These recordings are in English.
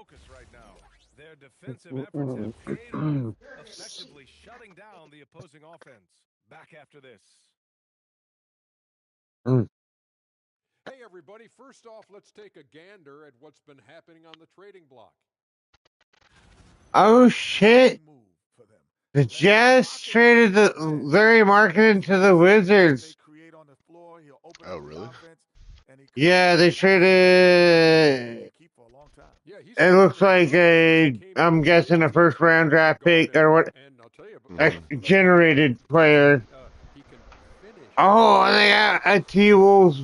focus right now. Their defensive efforts have paid off, effectively shutting down the opposing offense. Back after this. Hey, everybody. First off, let's take a gander at what's been happening on the trading block. Oh, shit. The Jazz traded the Larry Marketing to the Wizards. Oh, really? Yeah, they traded. It looks like I'm guessing a first round draft pick or what? A generated player. Oh, and they got a T-Wolves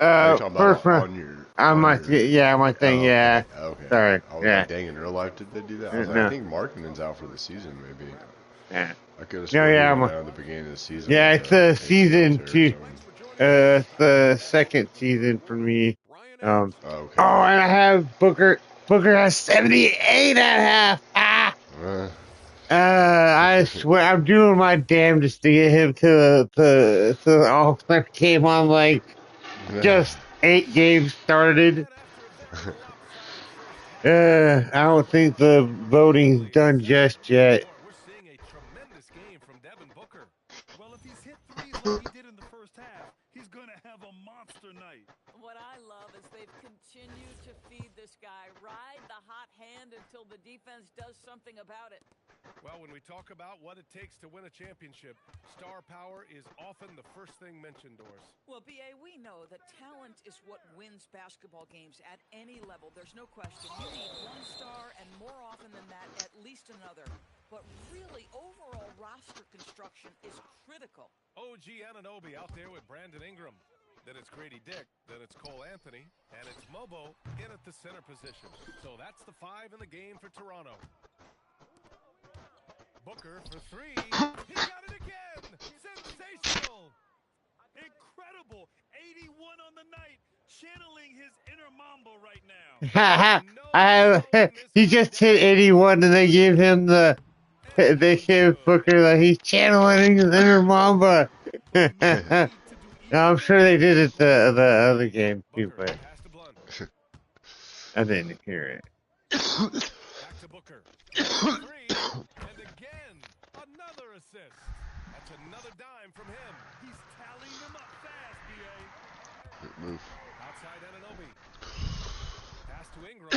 Are you talking first about round. On my thing, Oh, yeah. okay. Okay. Sorry, I was yeah. like, dang, in real life, did they do that? I was like, I No, think Markman's out for the season, maybe. yeah. I could have No, sworn he yeah, went down at the beginning of the season yeah. with It's the ACL season tear or 2. something. It's the second season for me. Oh, okay. Oh, and I have Booker. Booker has 78 at half. Ah. I swear I'm doing my damnedest to get him to the All-Star game on like just 8 games started. I don't think the voting's done just yet. We're seeing a tremendous game from Devin Booker. Well, if he's hit threes like he did in the first half, he's going to have a monster night. What I love is they've continued to feed this guy, ride the hot hand until the defense does something about it. Well, when we talk about what it takes to win a championship, star power is often the first thing mentioned, Doris. Well, B.A., we know that talent is what wins basketball games at any level. There's no question. You need one star, and more often than that, at least another. But really, overall roster construction is critical. OG Anunoby out there with Brandon Ingram. Then it's Grady Dick, then it's Cole Anthony, and it's Mobo in at the center position. So that's the 5 in the game for Toronto. Booker for 3. He got it again! Sensational! Incredible! 81 on the night, channeling his inner Mamba right now. He just hit 81 and they gave him they gave Booker he's channeling his inner Mamba. I'm sure they did it the other game too, but I didn't hear it. Back to Booker. 3, and again, another assist. That's another dime from him. He's tallying them up fast, B.A. Move. Outside Anunoby. Pass to Ingram.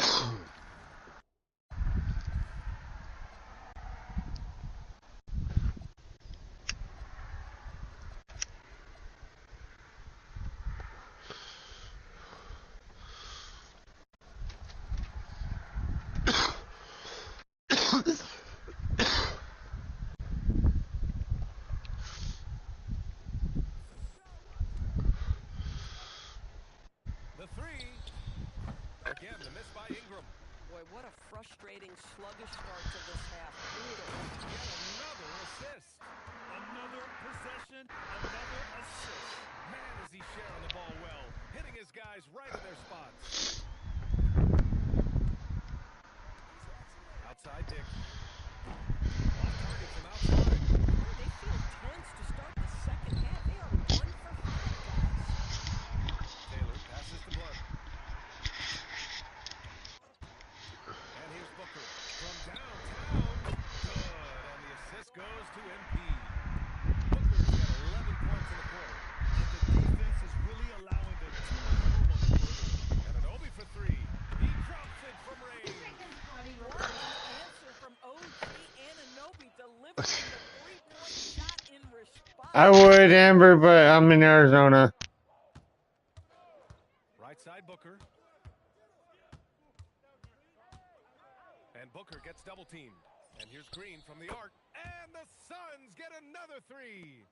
The 3. Again, the miss by Ingram. Boy, what a frustrating, sluggish start to this half. Brutal. Yet another assist. Another possession, another assist. Man, is he sharing the ball well, hitting his guys right in their spots. Outside Dick. Off target from outside. They feel tense to start the second half. They are 1 for 5, guys. Taylor passes to Blunt. And here's Booker from downtown. Good. And the assist goes to MP. Booker's got 11 points in the quarter. And the defense is really allowing the two to move on the perimeter. And Anunoby for 3. He drops it from range. What an answer from OG Anunoby delivering the three-point shot in response. I would, Amber, but I'm in Arizona. Right side Booker. And Booker gets double teamed. And here's Green from the arc. And the Suns get another 3.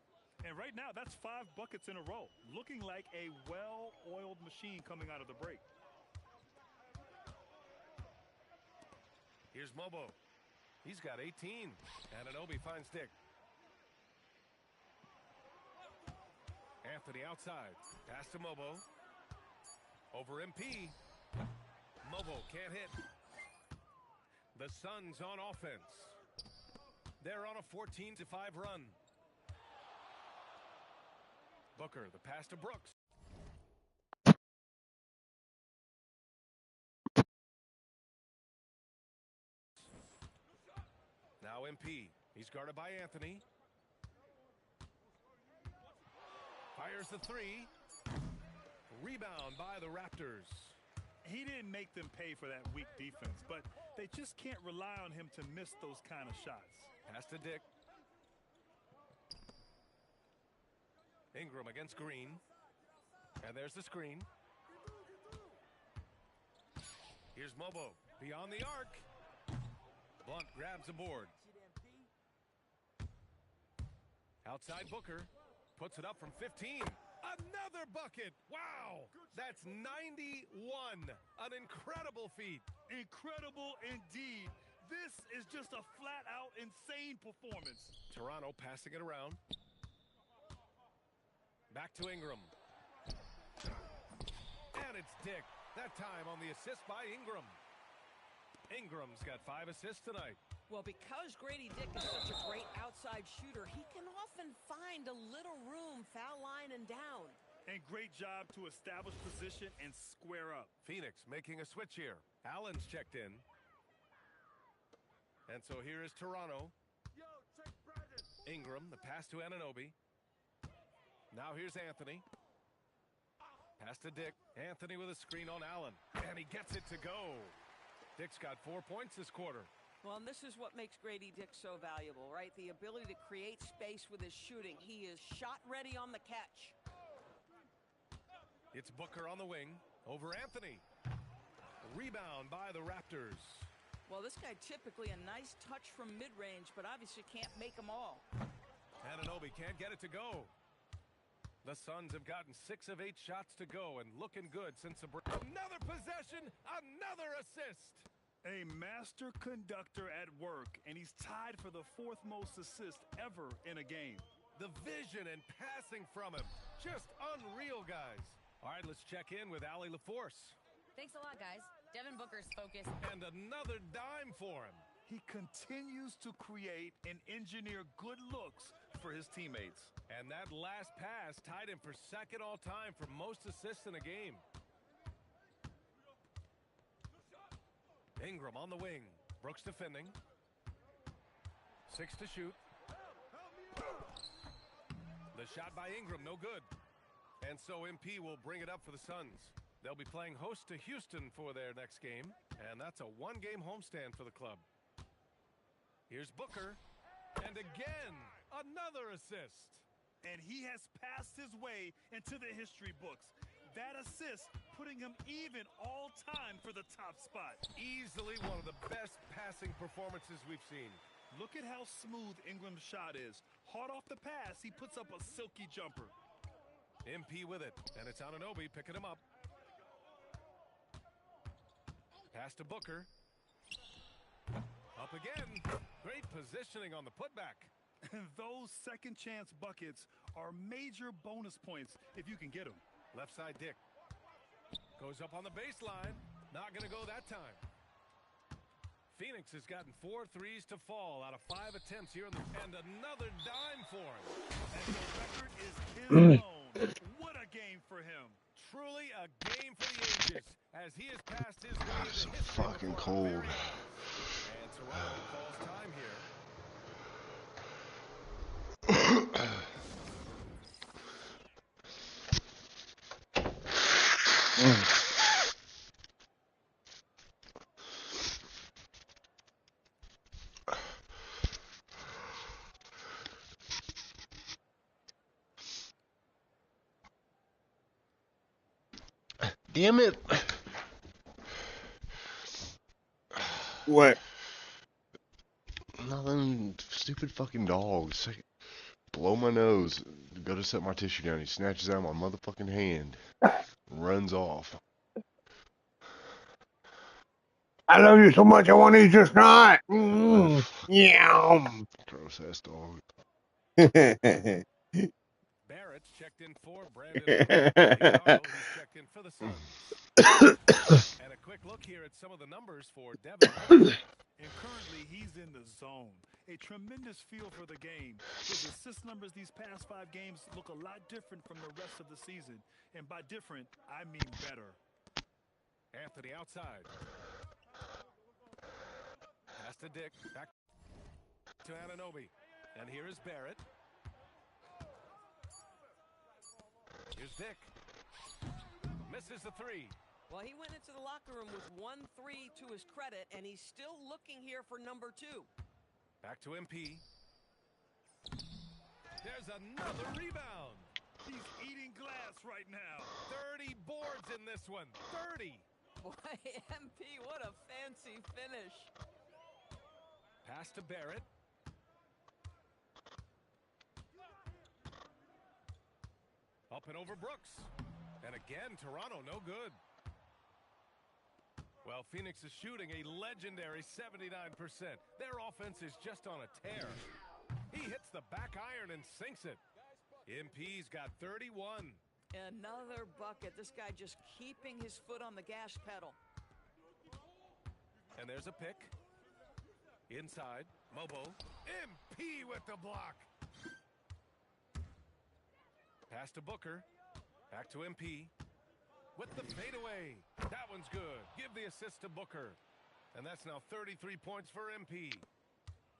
And right now, that's 5 buckets in a row. Looking like a well-oiled machine coming out of the break. Here's Mobo. He's got 18. Anunoby finds Dick. Anthony outside. Pass to Mobo. Over MP. Mobo can't hit. The Suns on offense. They're on a 14-5 run. Booker, the pass to Brooks. Now MP. He's guarded by Anthony. Fires the three. Rebound by the Raptors. He didn't make them pay for that weak defense, but they just can't rely on him to miss those kind of shots. Pass to Dick. Ingram against Green. And there's the screen. Here's Mobo. Beyond the arc. Blunt grabs the board. Outside Booker. Puts it up from 15. Another bucket. Wow. That's 91. An incredible feat. Incredible indeed. This is just a flat-out insane performance. Toronto passing it around. Back to Ingram. And it's Dick. That time on the assist by Ingram. Ingram's got 5 assists tonight. Well, because Grady Dick is such a great outside shooter, he can often find a little room foul line and down. And great job to establish position and square up. Phoenix making a switch here. Allen's checked in. And so here is Toronto. Ingram, the pass to Anunoby. Now here's Anthony. Pass to Dick. Anthony with a screen on Allen. And he gets it to go. Dick's got 4 points this quarter. Well, and this is what makes Grady Dick so valuable, right? The ability to create space with his shooting. He is shot ready on the catch. It's Booker on the wing. Over Anthony. Rebound by the Raptors. Well, this guy typically a nice touch from mid-range, but obviously can't make them all. Anunoby can't get it to go. The Suns have gotten 6 of 8 shots to go and looking good since the break. Another possession, another assist. A master conductor at work, and he's tied for the 4th most assists ever in a game. The vision and passing from him, just unreal, guys. All right, let's check in with Allie LaForce. Thanks a lot, guys. Devin Booker's focus. And another dime for him. He continues to create and engineer good looks for his teammates. And that last pass tied him for 2nd all-time for most assists in a game. Ingram on the wing. Brooks defending. 6 to shoot. The shot by Ingram, no good. And so MP will bring it up for the Suns. They'll be playing host to Houston for their next game. And that's a 1-game homestand for the club. Here's Booker. And again, another assist. And he has passed his way into the history books. That assist putting him even all-time for the top spot. Easily one of the best passing performances we've seen. Look at how smooth Ingram's shot is. Hard off the pass, he puts up a silky jumper. MP with it, and it's Anunoby picking him up. Pass to Booker. Up again. Great positioning on the putback. And those second chance buckets are major bonus points if you can get them. Left side Dick. Goes up on the baseline. Not going to go that time. Phoenix has gotten 4 threes to fall out of 5 attempts here in the, and another dime for him. And the record is his own. What a game for him. Truly a game for the ages as he has passed his way It's so into history fucking before the cold. very end. And Toronto calls time here. Damn it. What? Nothing. Stupid fucking dogs. Blow my nose. Go to set my tissue down. He snatches out my motherfucking hand. Runs off. I love you so much, I want to eat your snot. Yum. Gross ass dog. Barrett's checked in for Brandon. He's checked in for the Suns. And a quick look here at some of the numbers for Devin. And currently, he's in the zone. A tremendous feel for the game. His assist numbers these past 5 games look a lot different from the rest of the season. And by different, I mean better. Anthony outside. Pass to Dick. Back. To Anunoby. And here is Barrett. Here's Dick. Misses the three. Well, he went into the locker room with 1-3 to his credit, and he's still looking here for number 2. Back to MP. There's another rebound. He's eating glass right now. 30 boards in this one. 30. Boy, MP, what a fancy finish. Pass to Barrett. Up and over Brooks. And again, Toronto no good. Well, Phoenix is shooting a legendary 79%. Their offense is just on a tear. He hits the back iron and sinks it. MP's got 31. Another bucket. This guy just keeping his foot on the gas pedal. And there's a pick. Inside, Mobo. MP with the block. Pass to Booker. Back to MP. With the fadeaway. That one's good. Give the assist to Booker. And that's now 33 points for MP.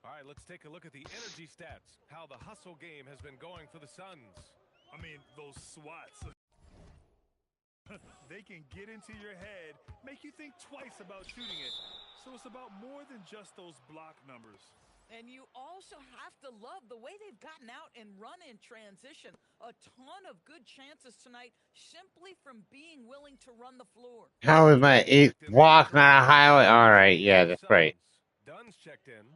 All right, let's take a look at the energy stats. How the hustle game has been going for the Suns. I mean, those swats. They can get into your head, make you think twice about shooting it. So it's about more than just those block numbers. And you also have to love the way they've gotten out and run in transition. A ton of good chances tonight simply from being willing to run the floor. How is my 8th block not a highlight? All right, yeah, that's right. Dunn's checked in.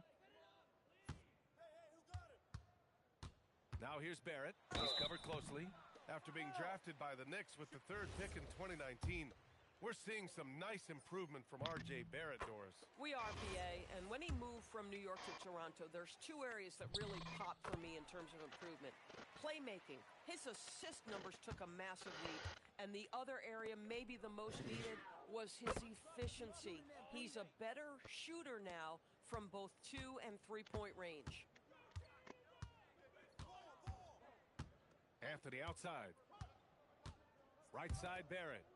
Now here's Barrett. He's covered closely. After being drafted by the Knicks with the 3rd pick in 2019, we're seeing some nice improvement from R.J. Barrett, Doris. We are, PA, and when he moved from New York to Toronto, there's 2 areas that really popped for me in terms of improvement. Playmaking. His assist numbers took a massive leap, and the other area, maybe the most needed, was his efficiency. He's a better shooter now from both 2- and 3-point range. Anthony outside. Right side, Barrett.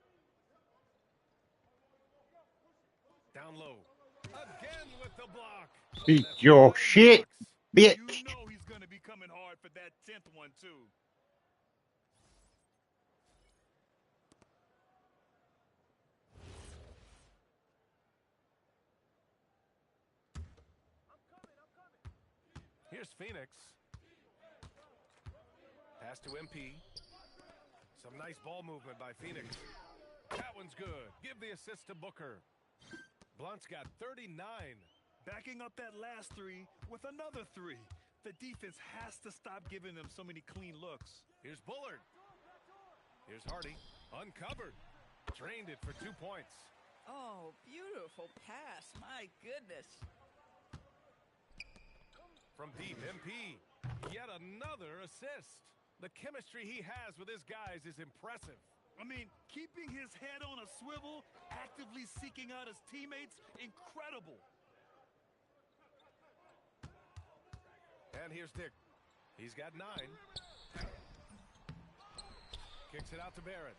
Down low. Again with the block. Beat your shit, bitch. You know he's going to be coming hard for that 10th one, too. Here's Phoenix. Pass to MP. Some nice ball movement by Phoenix. That one's good. Give the assist to Booker. Blunt's got 39. Backing up that last 3 with another 3. The defense has to stop giving them so many clean looks. Here's Bullard. Here's Hardy. Uncovered. Drained it for 2 points. Oh, beautiful pass. My goodness. From deep, MP. Yet another assist. The chemistry he has with his guys is impressive. I mean, keeping his head on a swivel, actively seeking out his teammates, incredible. And here's Dick. He's got 9. Kicks it out to Barrett.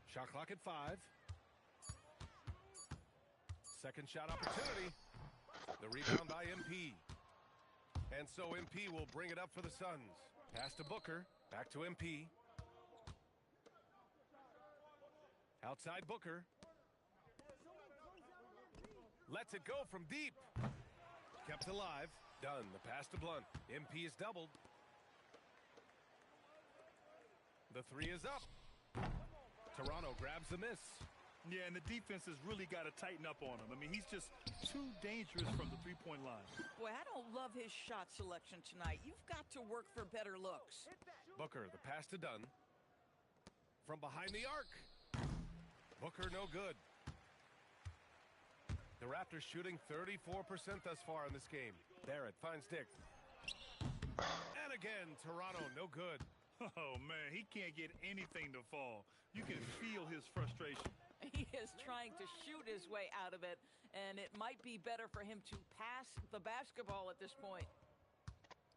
Shot clock at 5. Second shot opportunity. The rebound by MP. And so MP will bring it up for the Suns. Pass to Booker. Back to MP. Outside Booker. Lets it go from deep. Kept alive. Done. The pass to Blunt. MP is doubled. The 3 is up. Toronto grabs the miss. Yeah, and the defense has really got to tighten up on him. I mean, he's just too dangerous from the 3-point line. Boy, I don't love his shot selection tonight. You've got to work for better looks. Booker, the pass to Dunn. From behind the arc. Booker, no good. The Raptors shooting 34% thus far in this game. Barrett finds Dick. And again, Toronto, no good. Oh, man, he can't get anything to fall. You can feel his frustration. He is trying to shoot his way out of it, and it might be better for him to pass the basketball at this point.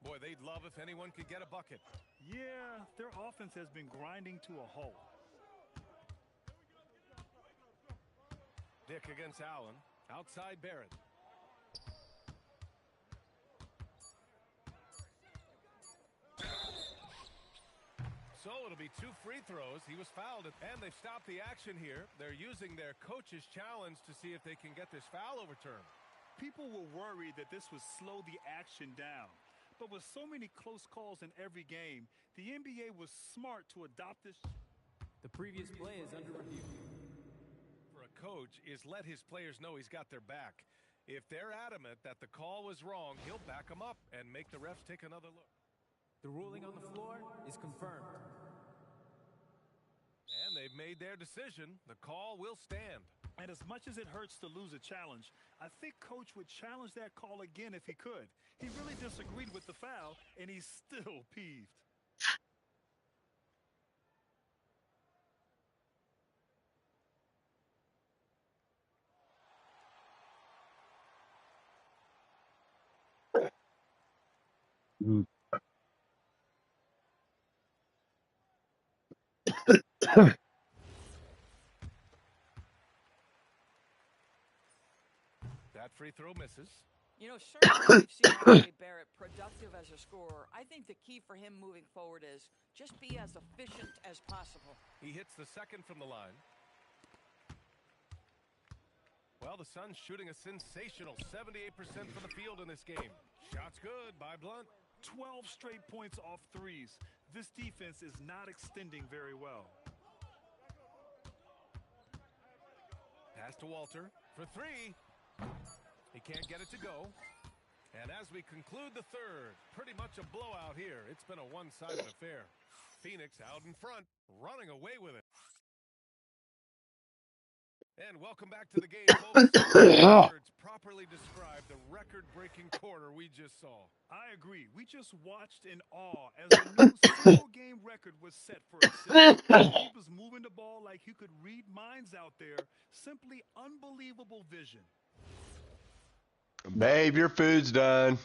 Boy, they'd love if anyone could get a bucket. Yeah, their offense has been grinding to a halt. Dick against Allen. Outside Barrett. So it'll be 2 free throws. He was fouled, and they've stopped the action here. They're using their coach's challenge to see if they can get this foul overturned. People were worried that this would slow the action down. But with so many close calls in every game, the NBA was smart to adopt this. The previous play is under review. For a coach is let his players know he's got their back. If they're adamant that the call was wrong, he'll back them up and make the refs take another look. The ruling on the floor is confirmed. And they've made their decision. The call will stand. And as much as it hurts to lose a challenge, I think Coach would challenge that call again if he could. He really disagreed with the foul, and he's still peeved. That free throw misses. You know, certainly we've seen R.J. Barrett productive as a scorer. I think the key for him moving forward is just be as efficient as possible. He hits the second from the line. Well, the Suns shooting a sensational 78% from the field in this game. Shots good by Blunt. 12 straight points off threes. This defense is not extending very well. Pass to Walter for 3. He can't get it to go. And as we conclude the third, pretty much a blowout here. It's been a one-sided affair. Phoenix out in front, running away with it. And welcome back to the game, folks. Words properly describe the record-breaking quarter we just saw. I agree. We just watched in awe as a new single-game record was set for assists. He was moving the ball like he could read minds out there. Simply unbelievable vision. Babe, your food's done.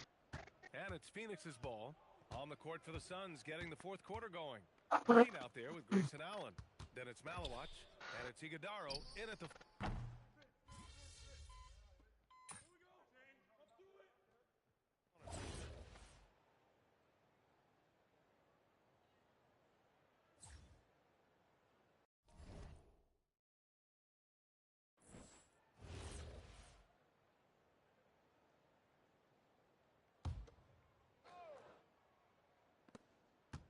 And it's Phoenix's ball. On the court for the Suns, getting the fourth quarter going. Green out there with Grayson Allen. Then it's Malawach, and it's Iguodaro in at the...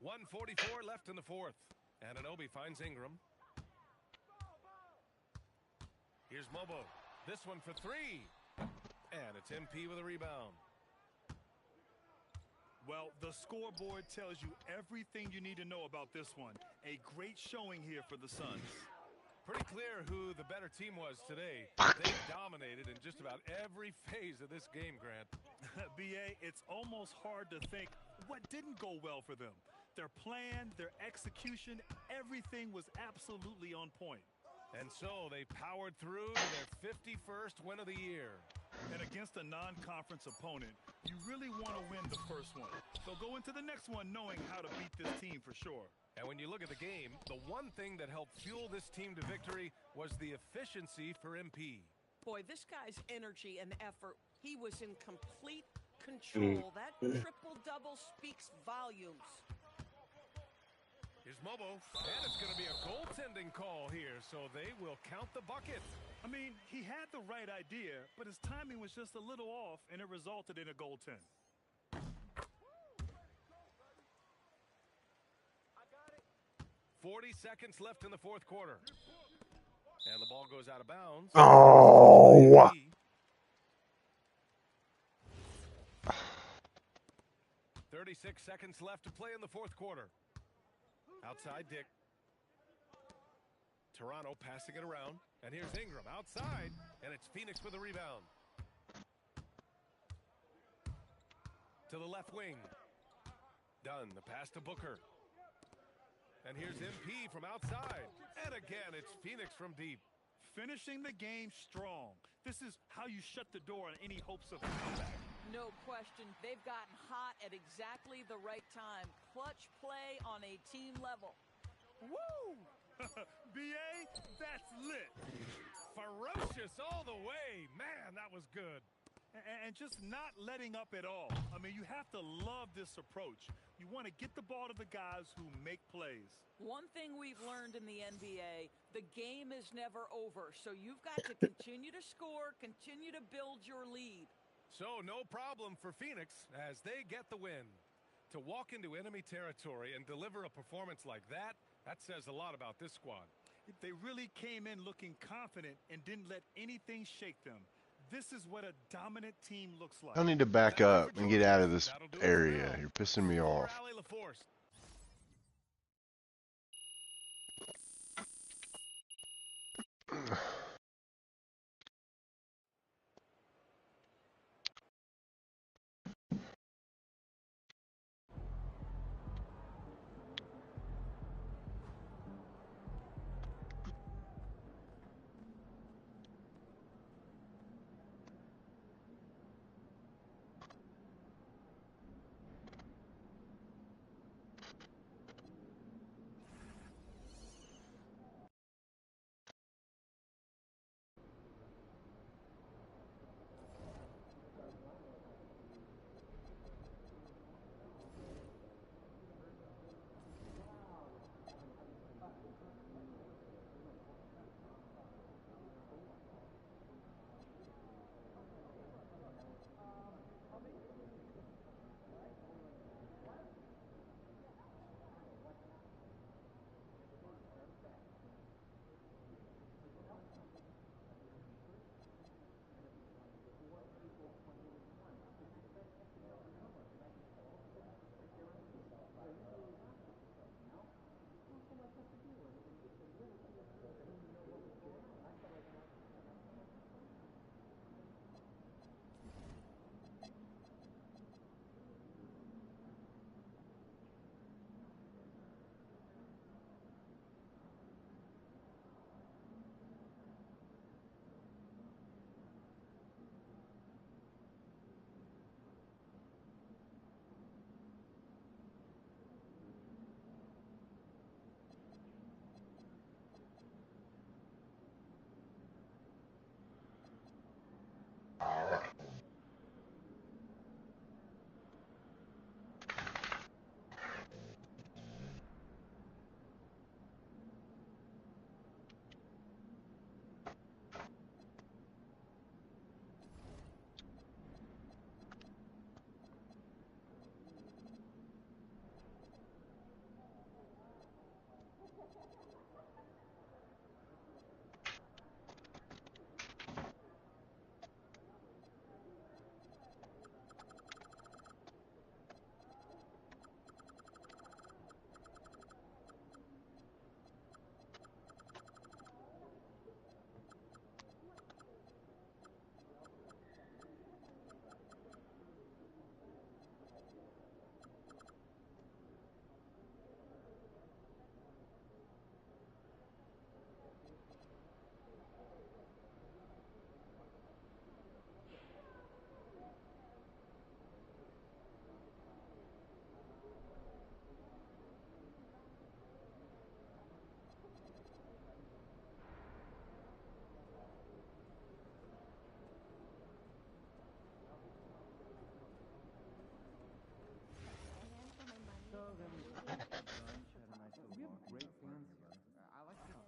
.144 left in the fourth. And Anunoby finds Ingram. Here's Mobo. This one for 3. And it's MP with a rebound. Well, the scoreboard tells you everything you need to know about this one. A great showing here for the Suns. Pretty clear who the better team was today. They dominated in just about every phase of this game, Grant. B.A., it's almost hard to think what didn't go well for them. Their plan, their execution, everything was absolutely on point. And so they powered through to their 51st win of the year. And against a non-conference opponent, you really want to win the first one. So go into the next one knowing how to beat this team for sure. And when you look at the game, the one thing that helped fuel this team to victory was the efficiency for MP. Boy, this guy's energy and effort, he was in complete control. That triple-double speaks volumes. Here's Mobo, and it's going to be a goaltending call here, so they will count the bucket. I mean, he had the right idea, but his timing was just a little off, and it resulted in a goaltend. 40 seconds left in the fourth quarter. And the ball goes out of bounds. Oh! 36 seconds left to play in the fourth quarter. Outside Dick. Toronto passing it around. And here's Ingram outside. And it's Phoenix with a rebound. To the left wing. Dunn, the pass to Booker. And here's MP from outside. And again, it's Phoenix from deep. Finishing the game strong. This is how you shut the door on any hopes of a comeback. No question. They've gotten hot at exactly the right time. Clutch play on a team level. Woo! B.A., that's lit. ferocious all the way. Man, that was good. And just not letting up at all. I mean, you have to love this approach. You want to get the ball to the guys who make plays. One thing we've learned in the NBA, the game is never over. So you've got to continue to score, continue to build your lead. So no problem for Phoenix as they get the win. To walk into enemy territory and deliver a performance like that, that says a lot about this squad. They really came in looking confident and didn't let anything shake them. This is what a dominant team looks like. I need to back up and get out of this area. You're pissing me off.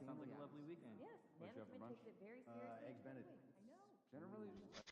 Sounds like a lovely weekend. Yes, Where'd you have for management brunch? takes it very seriously. Eggs Benedict. I know. Generally just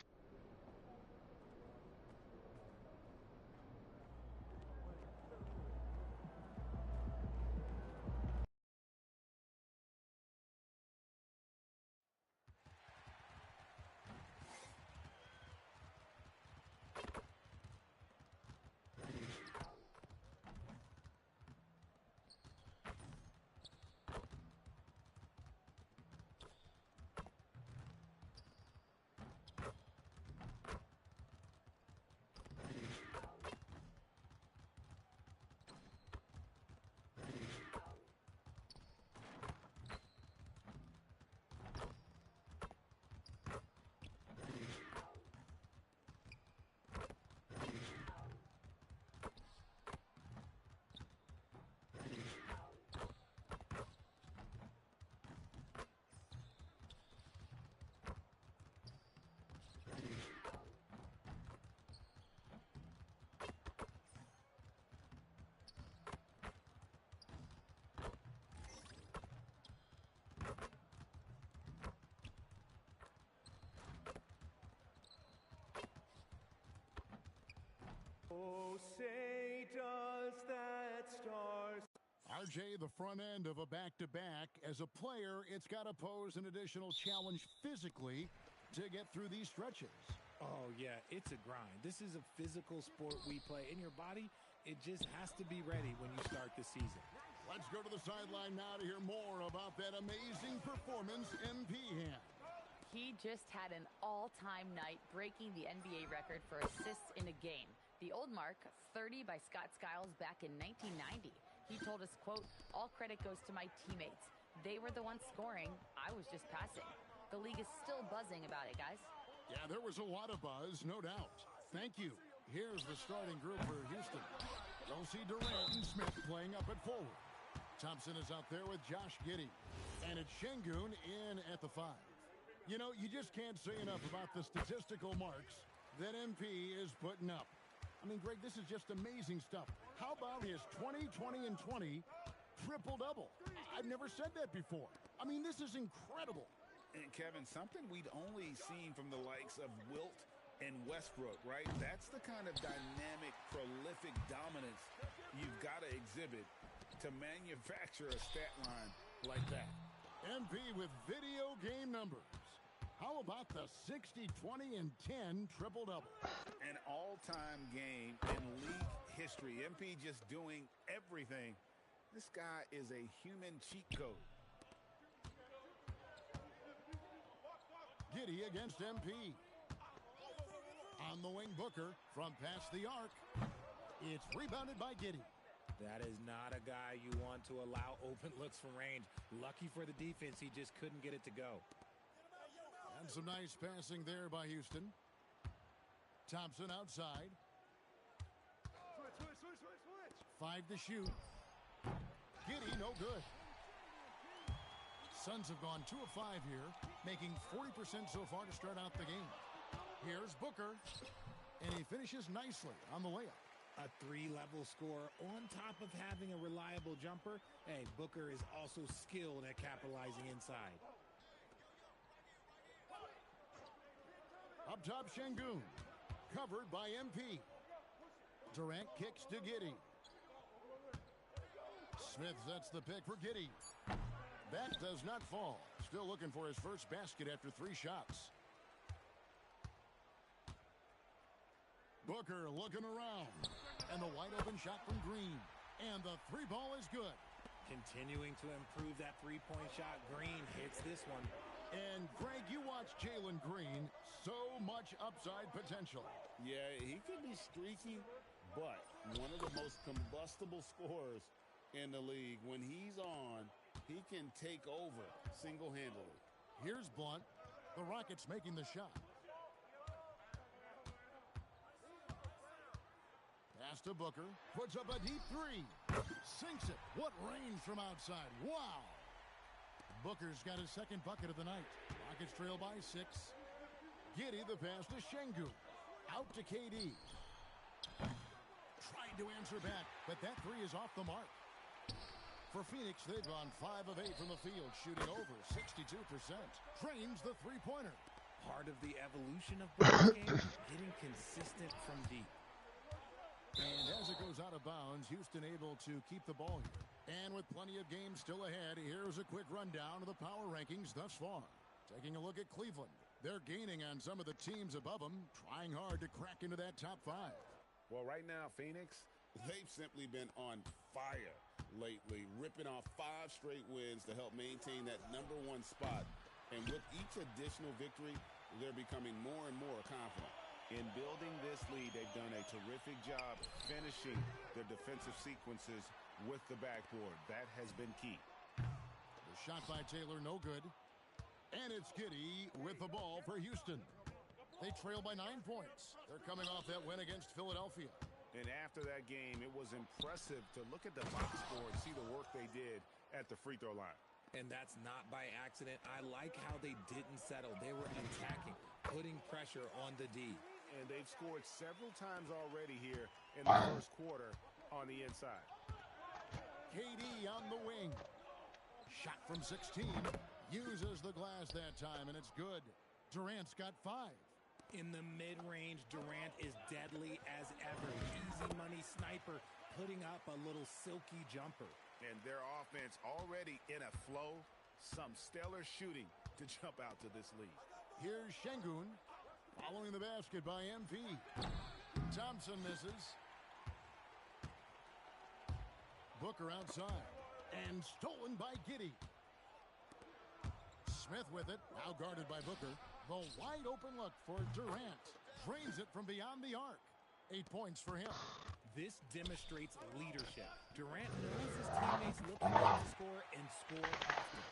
RJ, the front end of a back-to-back. As a player, it's got to pose an additional challenge physically to get through these stretches. Oh, yeah, it's a grind. This is a physical sport we play. In your body, it just has to be ready when you start the season. Let's go to the sideline now to hear more about that amazing performance MP had. He just had an all-time night, breaking the NBA record for assists in a game. The old mark, 30 by Scott Skiles back in 1990. He told us, quote, "All credit goes to my teammates. They were the ones scoring. I was just passing." The league is still buzzing about it, guys. Yeah, there was a lot of buzz, no doubt. Thank you. Here's the starting group for Houston. You'll see Durant and Smith playing up at forward. Thompson is out there with Josh Giddey. And it's Şengün in at the 5. You know, you just can't say enough about the statistical marks that MP is putting up. I mean, Greg, this is just amazing stuff. How about his 20, 20, and 20 triple-double? I've never said that before. I mean, this is incredible. And Kevin, something we'd only seen from the likes of Wilt and Westbrook, right? That's the kind of dynamic, prolific dominance you've got to exhibit to manufacture a stat line like that. MP with video game numbers. How about the 60, 20, and 10 triple-double? An all-time game in league history. MP just doing everything. This guy is a human cheat code. Giddey against MP. On the wing, Booker from past the arc. It's rebounded by Giddey. That is not a guy you want to allow open looks from range. Lucky for the defense, he just couldn't get it to go. And some nice passing there by Houston. Thompson outside. 5 to shoot. Giddey, no good. Suns have gone 2 of 5 here, making 40% so far to start out the game. Here's Booker, and he finishes nicely on the layup. A 3-level score on top of having a reliable jumper. Hey, Booker is also skilled at capitalizing inside. Up top, Şengün, covered by MP. Durant kicks to Giddey. Smith sets the pick for Giddey. That does not fall. Still looking for his first basket after 3 shots. Booker looking around. And the wide open shot from Green. And the 3 ball is good. Continuing to improve that 3-point shot. Green hits this one. And Greg, you watch Jalen Green. So much upside potential. Yeah, he could be streaky, but one of the most combustible scorers in the league. When he's on, he can take over single-handedly. Here's Blunt. The Rockets making the shot. Pass to Booker. Puts up a deep 3. Sinks it. What range from outside. Wow. Booker's got his second bucket of the night. Rockets trail by 6. Giddey the pass to Şengün. Out to KD. Tried to answer back, but that 3 is off the mark. For Phoenix, they've gone 5 of 8 from the field, shooting over 62%. Trains the 3-pointer. Part of the evolution of Booker's game, getting consistent from deep. And as it goes out of bounds, Houston able to keep the ball here. And with plenty of games still ahead, here's a quick rundown of the power rankings thus far. Taking a look at Cleveland. They're gaining on some of the teams above them, trying hard to crack into that top 5. Well, right now, Phoenix, they've simply been on fire lately, ripping off 5 straight wins to help maintain that #1 spot. And with each additional victory, they're becoming more and more confident. In building this lead, they've done a terrific job finishing their defensive sequences with the backboard. That has been key. The shot by Taylor, no good. And it's Giddey with the ball for Houston. They trail by 9 points. They're coming off that win against Philadelphia. And after that game, it was impressive to look at the box score and see the work they did at the free throw line. And that's not by accident. I like how they didn't settle. They were attacking, putting pressure on the D. And they've scored several times already here in the first quarter on the inside. KD on the wing. Shot from 16. Uses the glass that time, and it's good. Durant's got 5. In the mid-range, Durant is deadly as ever. Easy money sniper, putting up a little silky jumper. And their offense already in a flow. Some stellar shooting to jump out to this lead. Here's Şengün following the basket by MP. Thompson misses. Booker outside. And stolen by Giddey. Smith with it. Now guarded by Booker. The wide open look for Durant. Drains it from beyond the arc. 8 points for him. This demonstrates leadership. Durant knows his teammates look for him to score and score often.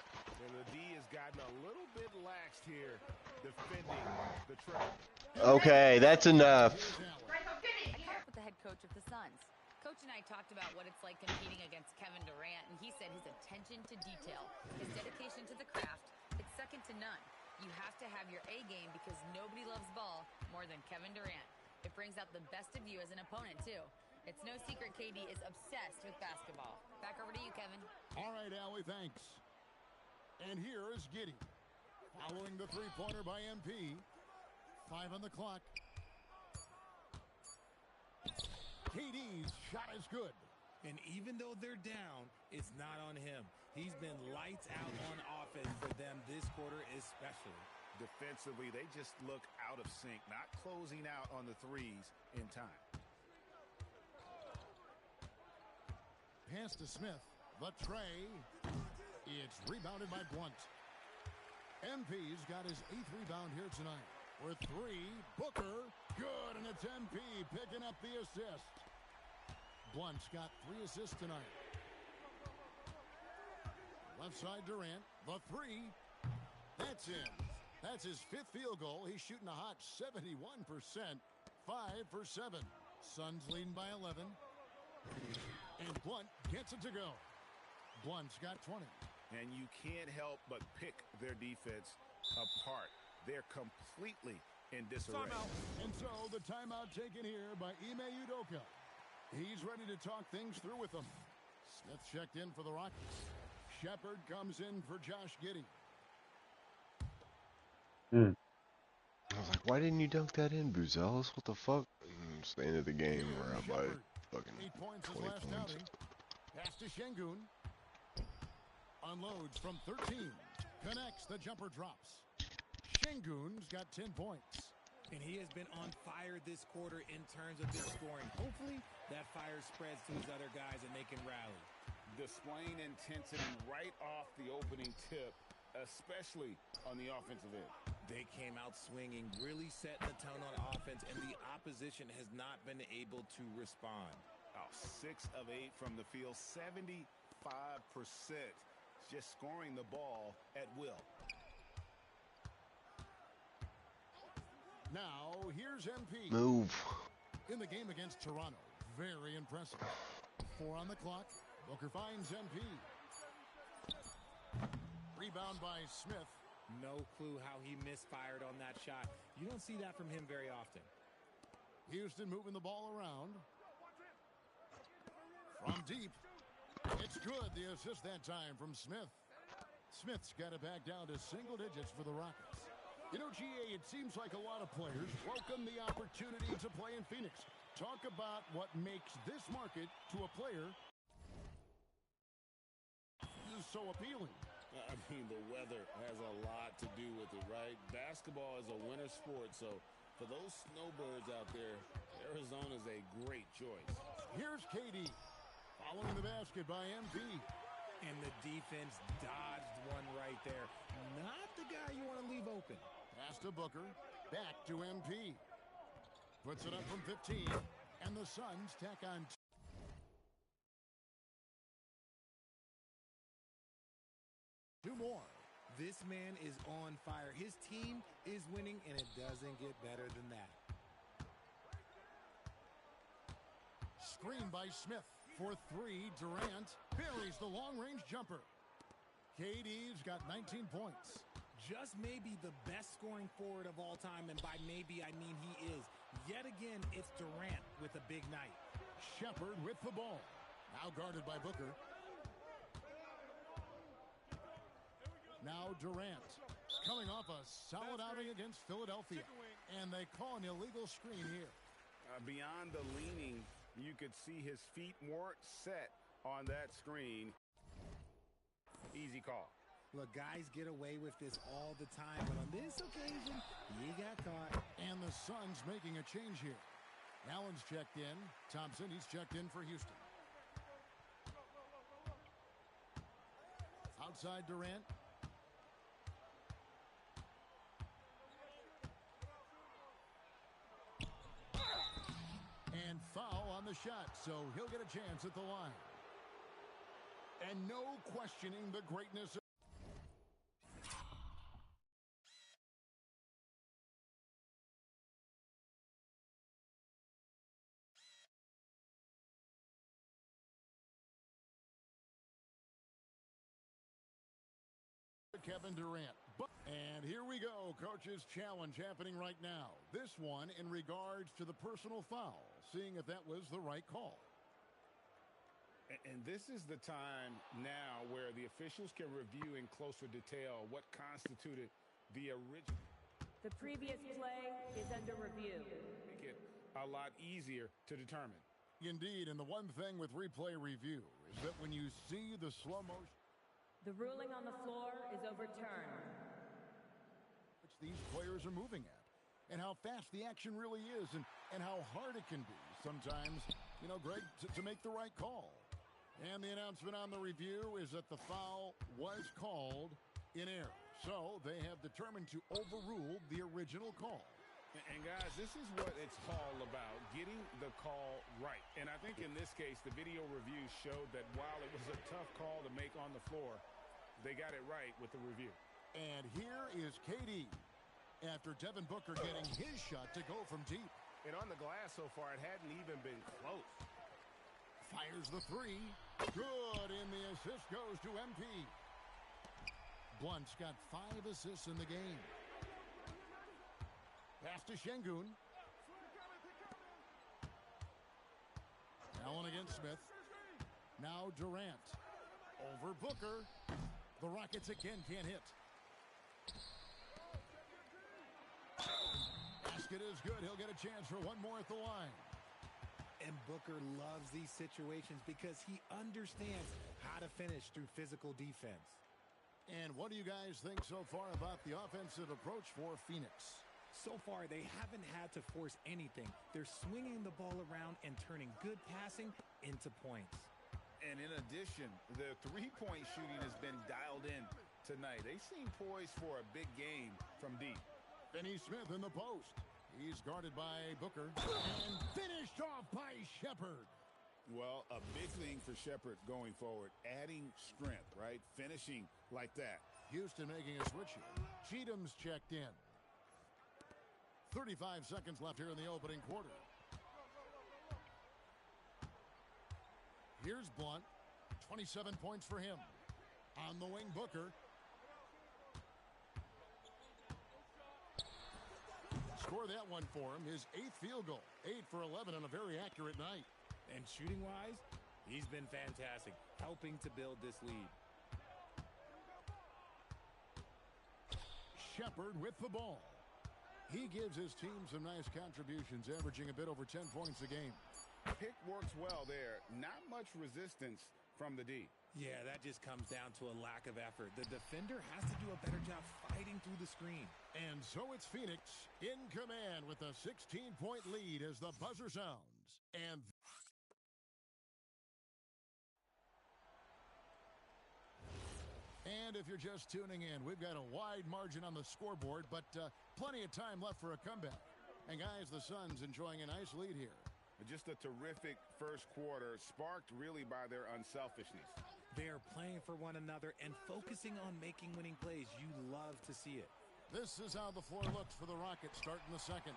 And the D has gotten a little bit laxed here defending the triple. Okay, that's enough. With the head coach of the Suns. Coach and I talked about what it's like competing against Kevin Durant, and he said his attention to detail, his dedication to the craft, it's second to none. You have to have your A game because nobody loves ball more than Kevin Durant. It brings out the best of you as an opponent, too. It's no secret KD is obsessed with basketball. Back over to you, Kevin. All right, Allie, thanks. And here is Giddey. Following the three-pointer by MP. 5 on the clock. KD's shot is good. And even though they're down, it's not on him. He's been lights out on offense for them this quarter especially. Defensively, they just look out of sync, not closing out on the threes in time. Pass to Smith. The tray. It's rebounded by Blunt. MP's got his 8th rebound here tonight. With 3, Booker. Good, and it's MP picking up the assist. Blunt's got 3 assists tonight. Left side Durant. The 3. That's in. That's his 5th field goal. He's shooting a hot 71%. 5 for 7. Suns leading by 11. And Blunt gets it to go. Blunt's got 20. And you can't help but pick their defense apart. They're completely in disarray. Timeout. And so the timeout taken here by Ime Udoka. He's ready to talk things through with them. Smith checked in for the Rockets. Shepard comes in for Josh Giddey. I was like, why didn't you dunk that in, Buzelis? What the fuck? It's the end of the game. We're up by fucking 8 points 20 his last points. outing. Pass to Şengün. Unloads from 13. Connects. The jumper drops. Şengün's got 10 points. And he has been on fire this quarter in terms of his scoring. Hopefully, that fire spreads to his other guys and they can rally. Displaying intensity right off the opening tip, especially on the offensive end. They came out swinging, really setting the tone on offense, and the opposition has not been able to respond. Oh, 6 of 8 from the field, 75%. Just scoring the ball at will. Now, here's MP. Move. In the game against Toronto. Very impressive. 4 on the clock. Booker finds MP. Rebound by Smith. No clue how he misfired on that shot. You don't see that from him very often. Houston moving the ball around. From deep. It's good. The assist that time from Smith. Smith's got it back down to single digits for the Rockets. You know, GA, it seems like a lot of players welcome the opportunity to play in Phoenix. Talk about what makes this market to a player is so appealing. I mean, the weather has a lot to do with it, right? Basketball is a winter sport, so for those snowbirds out there, Arizona is a great choice. Here's KD following the basket by MP. And the defense dodged one right there. Not the guy you want to leave open. Pass to Booker. Back to MP. Puts it up from 15. And the Suns tack on 2 more. This man is on fire. His team is winning, and it doesn't get better than that. Screen by Smith for 3. Durant buries the long-range jumper. KD's got 19 points. Just maybe the best scoring forward of all time, and by maybe I mean he is. Yet again, it's Durant with a big night. Shepard with the ball. Now guarded by Booker. Now Durant, coming off a solid outing against Philadelphia. And they call an illegal screen here. Beyond the leaning, you could see his feet weren't set on that screen. Easy call. Look, guys get away with this all the time, but on this occasion, he got caught. And the Suns making a change here. Allen's checked in. Thompson, he's checked in for Houston. Outside Durant. And foul on the shot, so he'll get a chance at the line. And no questioning the greatness of Kevin Durant. And here we go, coach's challenge happening right now. This one in regards to the personal foul, seeing if that was the right call. And this is the time now where the officials can review in closer detail what constituted the original. The previous play is under review. Make it a lot easier to determine. Indeed, and the one thing with replay review is that when you see the slow motion, The ruling on the floor is overturned. which these players are moving at, and how fast the action really is, and how hard it can be sometimes, you know, Greg, to make the right call. And the announcement on the review is that the foul was called in error. So they have determined to overrule the original call. And guys, this is what it's all about, getting the call right. And I think in this case, the video review showed that while it was a tough call to make on the floor, they got it right with the review. And here is KD after Devin Booker getting his shot to go from deep. And on the glass so far, it hadn't even been close. Fires the three. Good, and the assist goes to MP. Blunt's got 5 assists in the game. Pass to Şengün. Allen against Smith. Now Durant. Over Booker. The Rockets again can't hit. Basket is good. He'll get a chance for one more at the line. And Booker loves these situations because he understands how to finish through physical defense. And what do you guys think so far about the offensive approach for Phoenix? So far, they haven't had to force anything. They're swinging the ball around and turning good passing into points. And in addition, the three-point shooting has been dialed in tonight. They seem poised for a big game from deep. Finney Smith in the post. He's guarded by Booker and finished off by Shepherd. Well, a big thing for Shepherd going forward, adding strength, right? Finishing like that. Houston making a switch here. Cheatham's checked in. 35 seconds left here in the opening quarter. Here's Blunt. 27 points for him. On the wing, Booker. Score that one for him. His 8th field goal. 8 for 11 on a very accurate night. And shooting-wise, he's been fantastic, helping to build this lead. Shepherd with the ball. He gives his team some nice contributions, averaging a bit over 10 points a game. Pick works well there. Not much resistance from the D. Yeah, that just comes down to a lack of effort. The defender has to do a better job fighting through the screen. And so it's Phoenix in command with a 16-point lead as the buzzer sounds. And if you're just tuning in, we've got a wide margin on the scoreboard, but plenty of time left for a comeback. And guys, the Suns enjoying a nice lead here. Just a terrific first quarter, sparked really by their unselfishness. They are playing for one another and focusing on making winning plays. You love to see it. This is how the floor looks for the Rockets starting the second.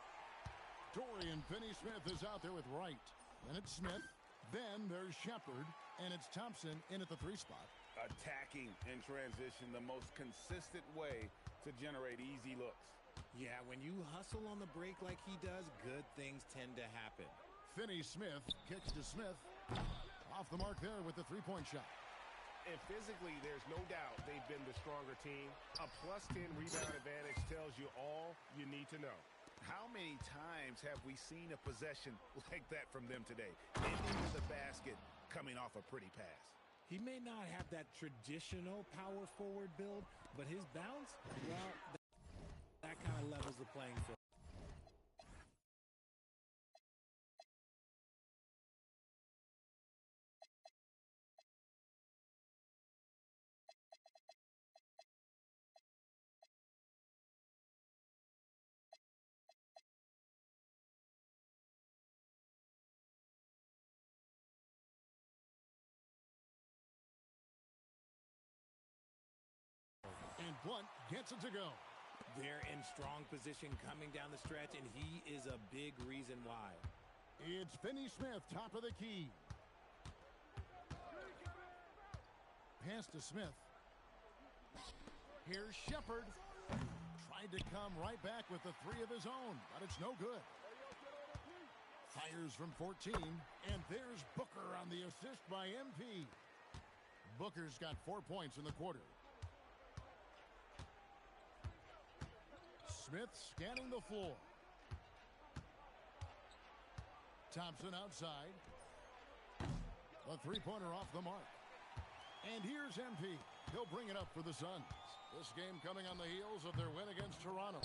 Dorian Finney-Smith is out there with Wright. Then it's Smith. Then there's Shepherd. And it's Thompson in at the 3 spot. Attacking in transition, the most consistent way to generate easy looks. Yeah, when you hustle on the break like he does, good things tend to happen. Finney-Smith kicks to Smith. Off the mark there with the 3-point shot. And physically, there's no doubt they've been the stronger team. A +10 rebound advantage tells you all you need to know. How many times have we seen a possession like that from them today? Ending to the basket, coming off a pretty pass. He may not have that traditional power forward build, but his bounce, well, that kind of levels the playing field. And Blunt gets it to go. They're in strong position coming down the stretch, and he is a big reason why. It's Finney Smith, top of the key. Pass to Smith. Here's Shepard. Tried to come right back with the three of his own, but it's no good. Fires from 14, and there's Booker on the assist by MP. Booker's got 4 points in the quarter. Smith scanning the floor. Thompson outside. A three-pointer off the mark. And here's MP. He'll bring it up for the Suns. This game coming on the heels of their win against Toronto.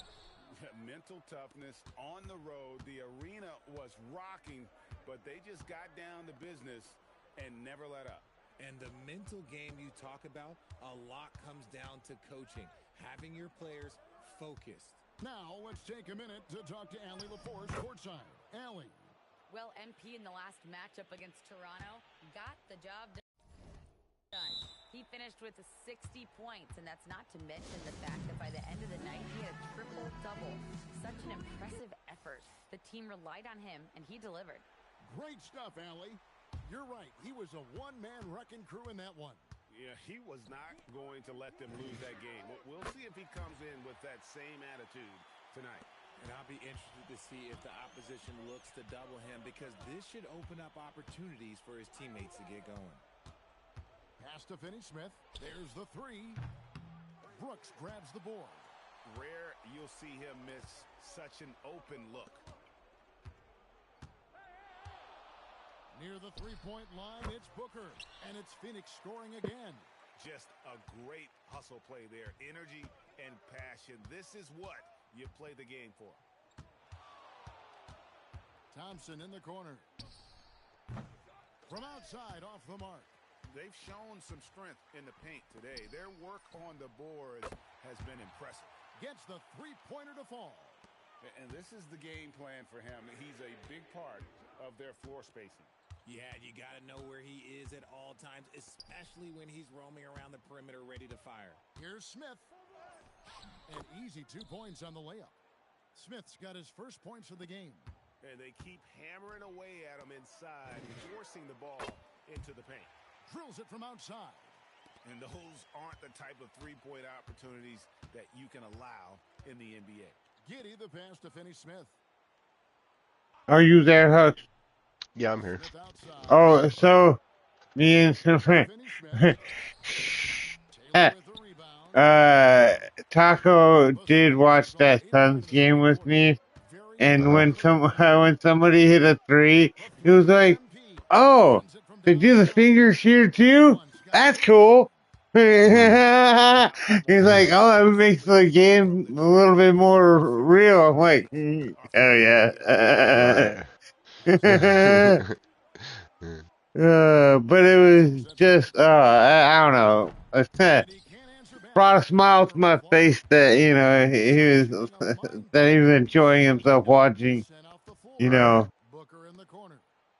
Mental toughness on the road. The arena was rocking, but they just got down to business and never let up. And the mental game you talk about, a lot comes down to coaching, having your players focused. Now, let's take a minute to talk to Allie LaForce courtside. Allie. Well, MP in the last matchup against Toronto got the job done. He finished with 60 points, and that's not to mention the fact that by the end of the night, he had a triple-double. Such an impressive effort. The team relied on him, and he delivered. Great stuff, Allie. You're right. He was a one-man wrecking crew in that one. Yeah, he was not going to let them lose that game. We'll see if he comes in with that same attitude tonight. And I'll be interested to see if the opposition looks to double him, because this should open up opportunities for his teammates to get going. Pass to Finney Smith. There's the three. Brooks grabs the board. Rare you'll see him miss such an open look. Near the three-point line, it's Booker, and it's Phoenix scoring again. Just a great hustle play there. Energy and passion. This is what you play the game for. Thompson in the corner. From outside, off the mark. They've shown some strength in the paint today. Their work on the board has been impressive. Gets the three-pointer to fall. And this is the game plan for him. He's a big part of their floor spacing. Yeah, you got to know where he is at all times, especially when he's roaming around the perimeter ready to fire. Here's Smith. An easy 2 points on the layup. Smith's got his first points of the game. And they keep hammering away at him inside, forcing the ball into the paint. Drills it from outside. And those aren't the type of three-point opportunities that you can allow in the NBA. Giddy the pass to Finney Smith. Are you there, Hux? Yeah, I'm here. Oh, so me and Taco did watch that Suns game with me, and when somebody hit a three, he was like, "Oh, they do the fingers here too? That's cool." He's like, "Oh, it makes the game a little bit more real." I'm like, "Oh yeah." But it was just, I don't know. Brought a smile to my face that, he was, that he was enjoying himself watching,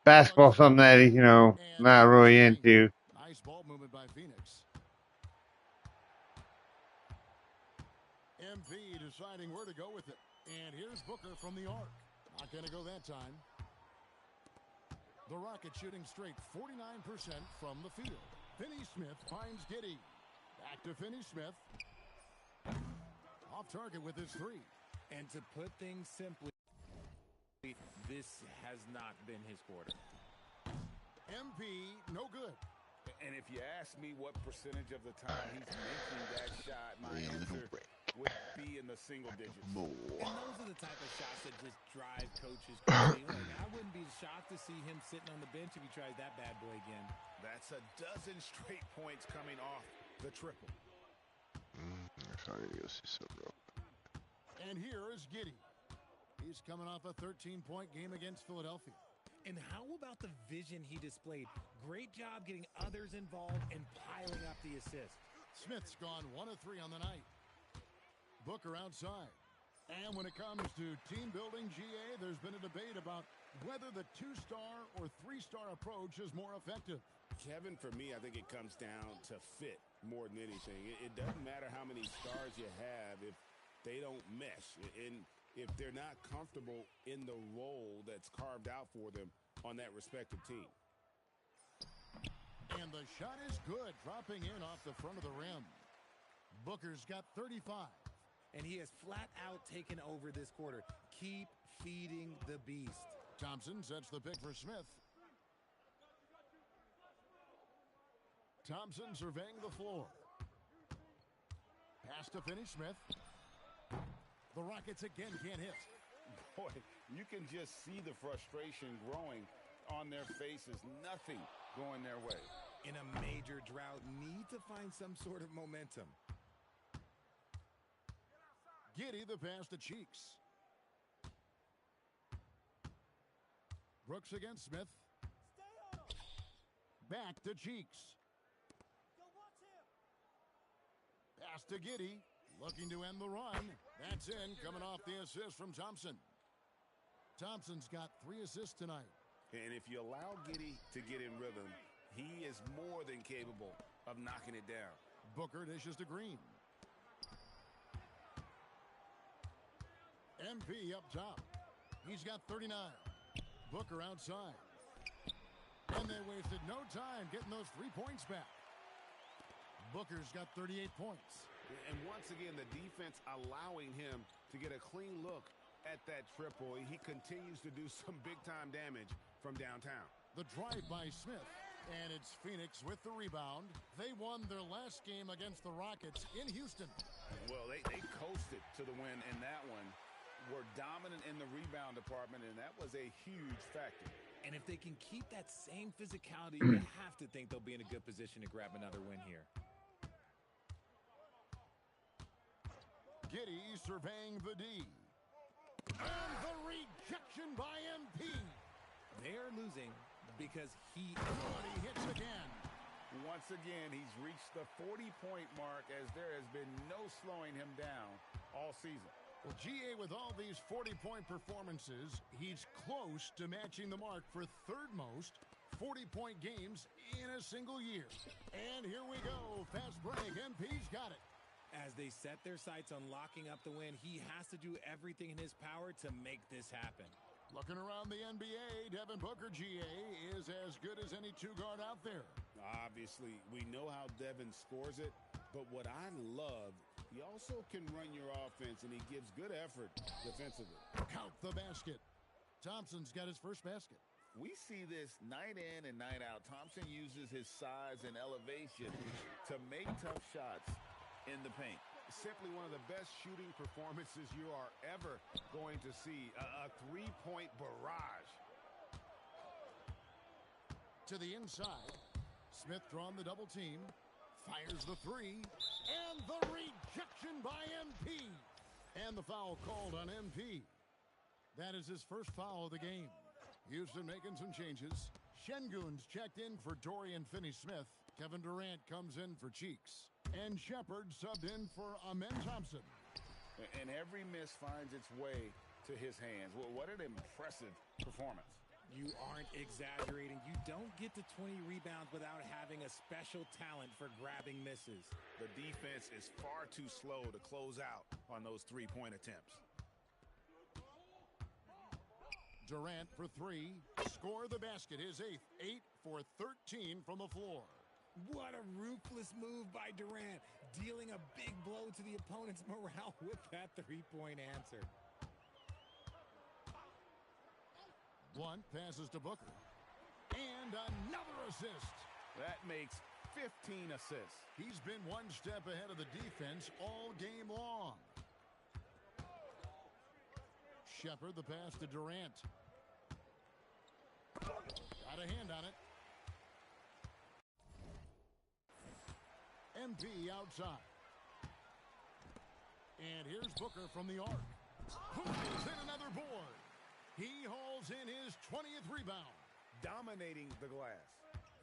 basketball, something that he's, not really into. Nice ball movement by Phoenix. MP deciding where to go with it. And here's Booker from the arc. Not going to go that time. The Rockets shooting straight 49% from the field. Finney Smith finds Giddy. Back to Finney Smith. Off target with his three. And to put things simply, this has not been his quarter. MP, no good. And if you ask me what percentage of the time he's making that shot, my answer would be in the single digits. And those are the type of shots that just drive coaches crazy. Like, I wouldn't be shocked to see him sitting on the bench if he tries that bad boy again. That's a dozen straight points coming off the triple. I need to go see something real quick. And here is Giddey. He's coming off a 13-point game against Philadelphia. And how about the vision he displayed? Great job getting others involved and piling up the assist. Smith's gone 1 of 3 on the night. Booker outside. And when it comes to team building, GA, there's been a debate about whether the 2-star or 3-star approach is more effective. Kevin, for me, I think it comes down to fit more than anything. It doesn't matter how many stars you have if they don't mesh. And if they're not comfortable in the role that's carved out for them on that respective team. And the shot is good, dropping in off the front of the rim. Booker's got 35. And he has flat out taken over this quarter. Keep feeding the beast. Thompson sets the pick for Smith. Thompson surveying the floor. Pass to Finney Smith. The Rockets again can't hit. Boy, you can just see the frustration growing on their faces. Nothing going their way. In a major drought, need to find some sort of momentum. Giddey the pass to Cheeks. Brooks against Smith. Back to Cheeks. Pass to Giddey. Looking to end the run. That's in, coming off the assist from Thompson. Thompson's got 3 assists tonight. And if you allow Giddey to get in rhythm, he is more than capable of knocking it down. Booker dishes to Green. MP up top. He's got 39. Booker outside. And they wasted no time getting those 3 points back. Booker's got 38 points. And once again, the defense allowing him to get a clean look at that triple. He continues to do some big-time damage from downtown. The drive by Smith. And it's Phoenix with the rebound. They won their last game against the Rockets in Houston. Well, they coasted to the win in that one. Were dominant in the rebound department, and that was a huge factor. And if they can keep that same physicality, you have to think they'll be in a good position to grab another win here. Giddey surveying the D. And the rejection by MP. They are losing because he hits again. Once again, he's reached the 40-point mark as there has been no slowing him down all season. Well, GA, with all these 40-point performances, he's close to matching the mark for third most 40-point games in a single year. And here we go. Fast break. MP's got it. As they set their sights on locking up the win, he has to do everything in his power to make this happen. Looking around the NBA, Devin Booker, GA, is as good as any 2-guard out there. Obviously, we know how Devin scores it, but what I love, he also can run your offense, and he gives good effort defensively. Count the basket. Thompson's got his first basket. We see this night in and night out. Thompson uses his size and elevation to make tough shots in the paint. Simply one of the best shooting performances you are ever going to see. A 3-point barrage. To the inside. Smith drawing the double team. Fires the 3. And the rejection by MP. And the foul called on MP. That is his first foul of the game. Houston making some changes. Şengün's checked in for Dorian Finney-Smith. Kevin Durant comes in for Cheeks. And Shepard subbed in for Amen Thompson. And every miss finds its way to his hands. Well, what an impressive performance. You aren't exaggerating. You don't get to 20 rebounds without having a special talent for grabbing misses. The defense is far too slow to close out on those 3-point attempts. Durant for 3. Score the basket. His 8th. 8 for 13 from the floor. What a ruthless move by Durant, dealing a big blow to the opponent's morale with that 3-point answer. 1 passes to Booker. And another assist. That makes 15 assists. He's been one step ahead of the defense all game long. Shepard the pass to Durant. Got a hand on it. MP outside. And here's Booker from the arc. Pulls in another board. He hauls in his 20th rebound. Dominating the glass.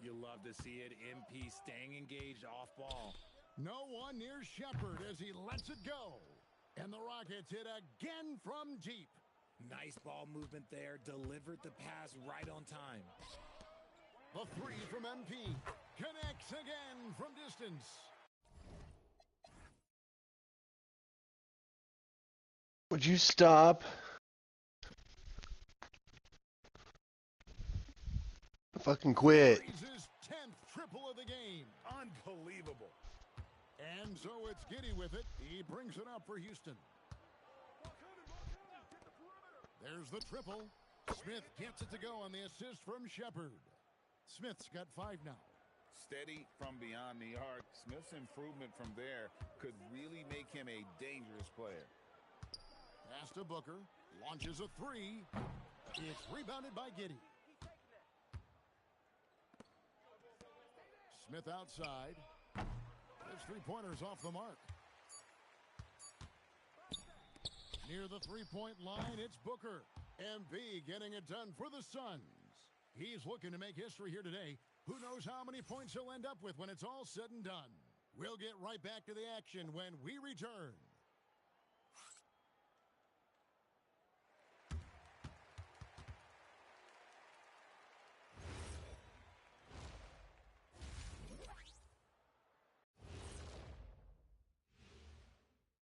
You love to see it. MP staying engaged off ball. No one near Shepard as he lets it go. And the Rockets hit again from deep. Nice ball movement there. Delivered the pass right on time. The three from MP. Connects again from distance. Would you stop? Fucking quit. His 10th triple of the game. Unbelievable. And so it's Giddey with it. He brings it up for Houston. There's the triple. Smith gets it to go on the assist from Shepard. Smith's got 5 now. Steady from beyond the arc. Smith's improvement from there could really make him a dangerous player. Pass to Booker. Launches a 3. It's rebounded by Giddey. Smith outside. His three-pointers off the mark. Near the three-point line, it's Booker. MP getting it done for the Suns. He's looking to make history here today. Who knows how many points he'll end up with when it's all said and done. We'll get right back to the action when we return.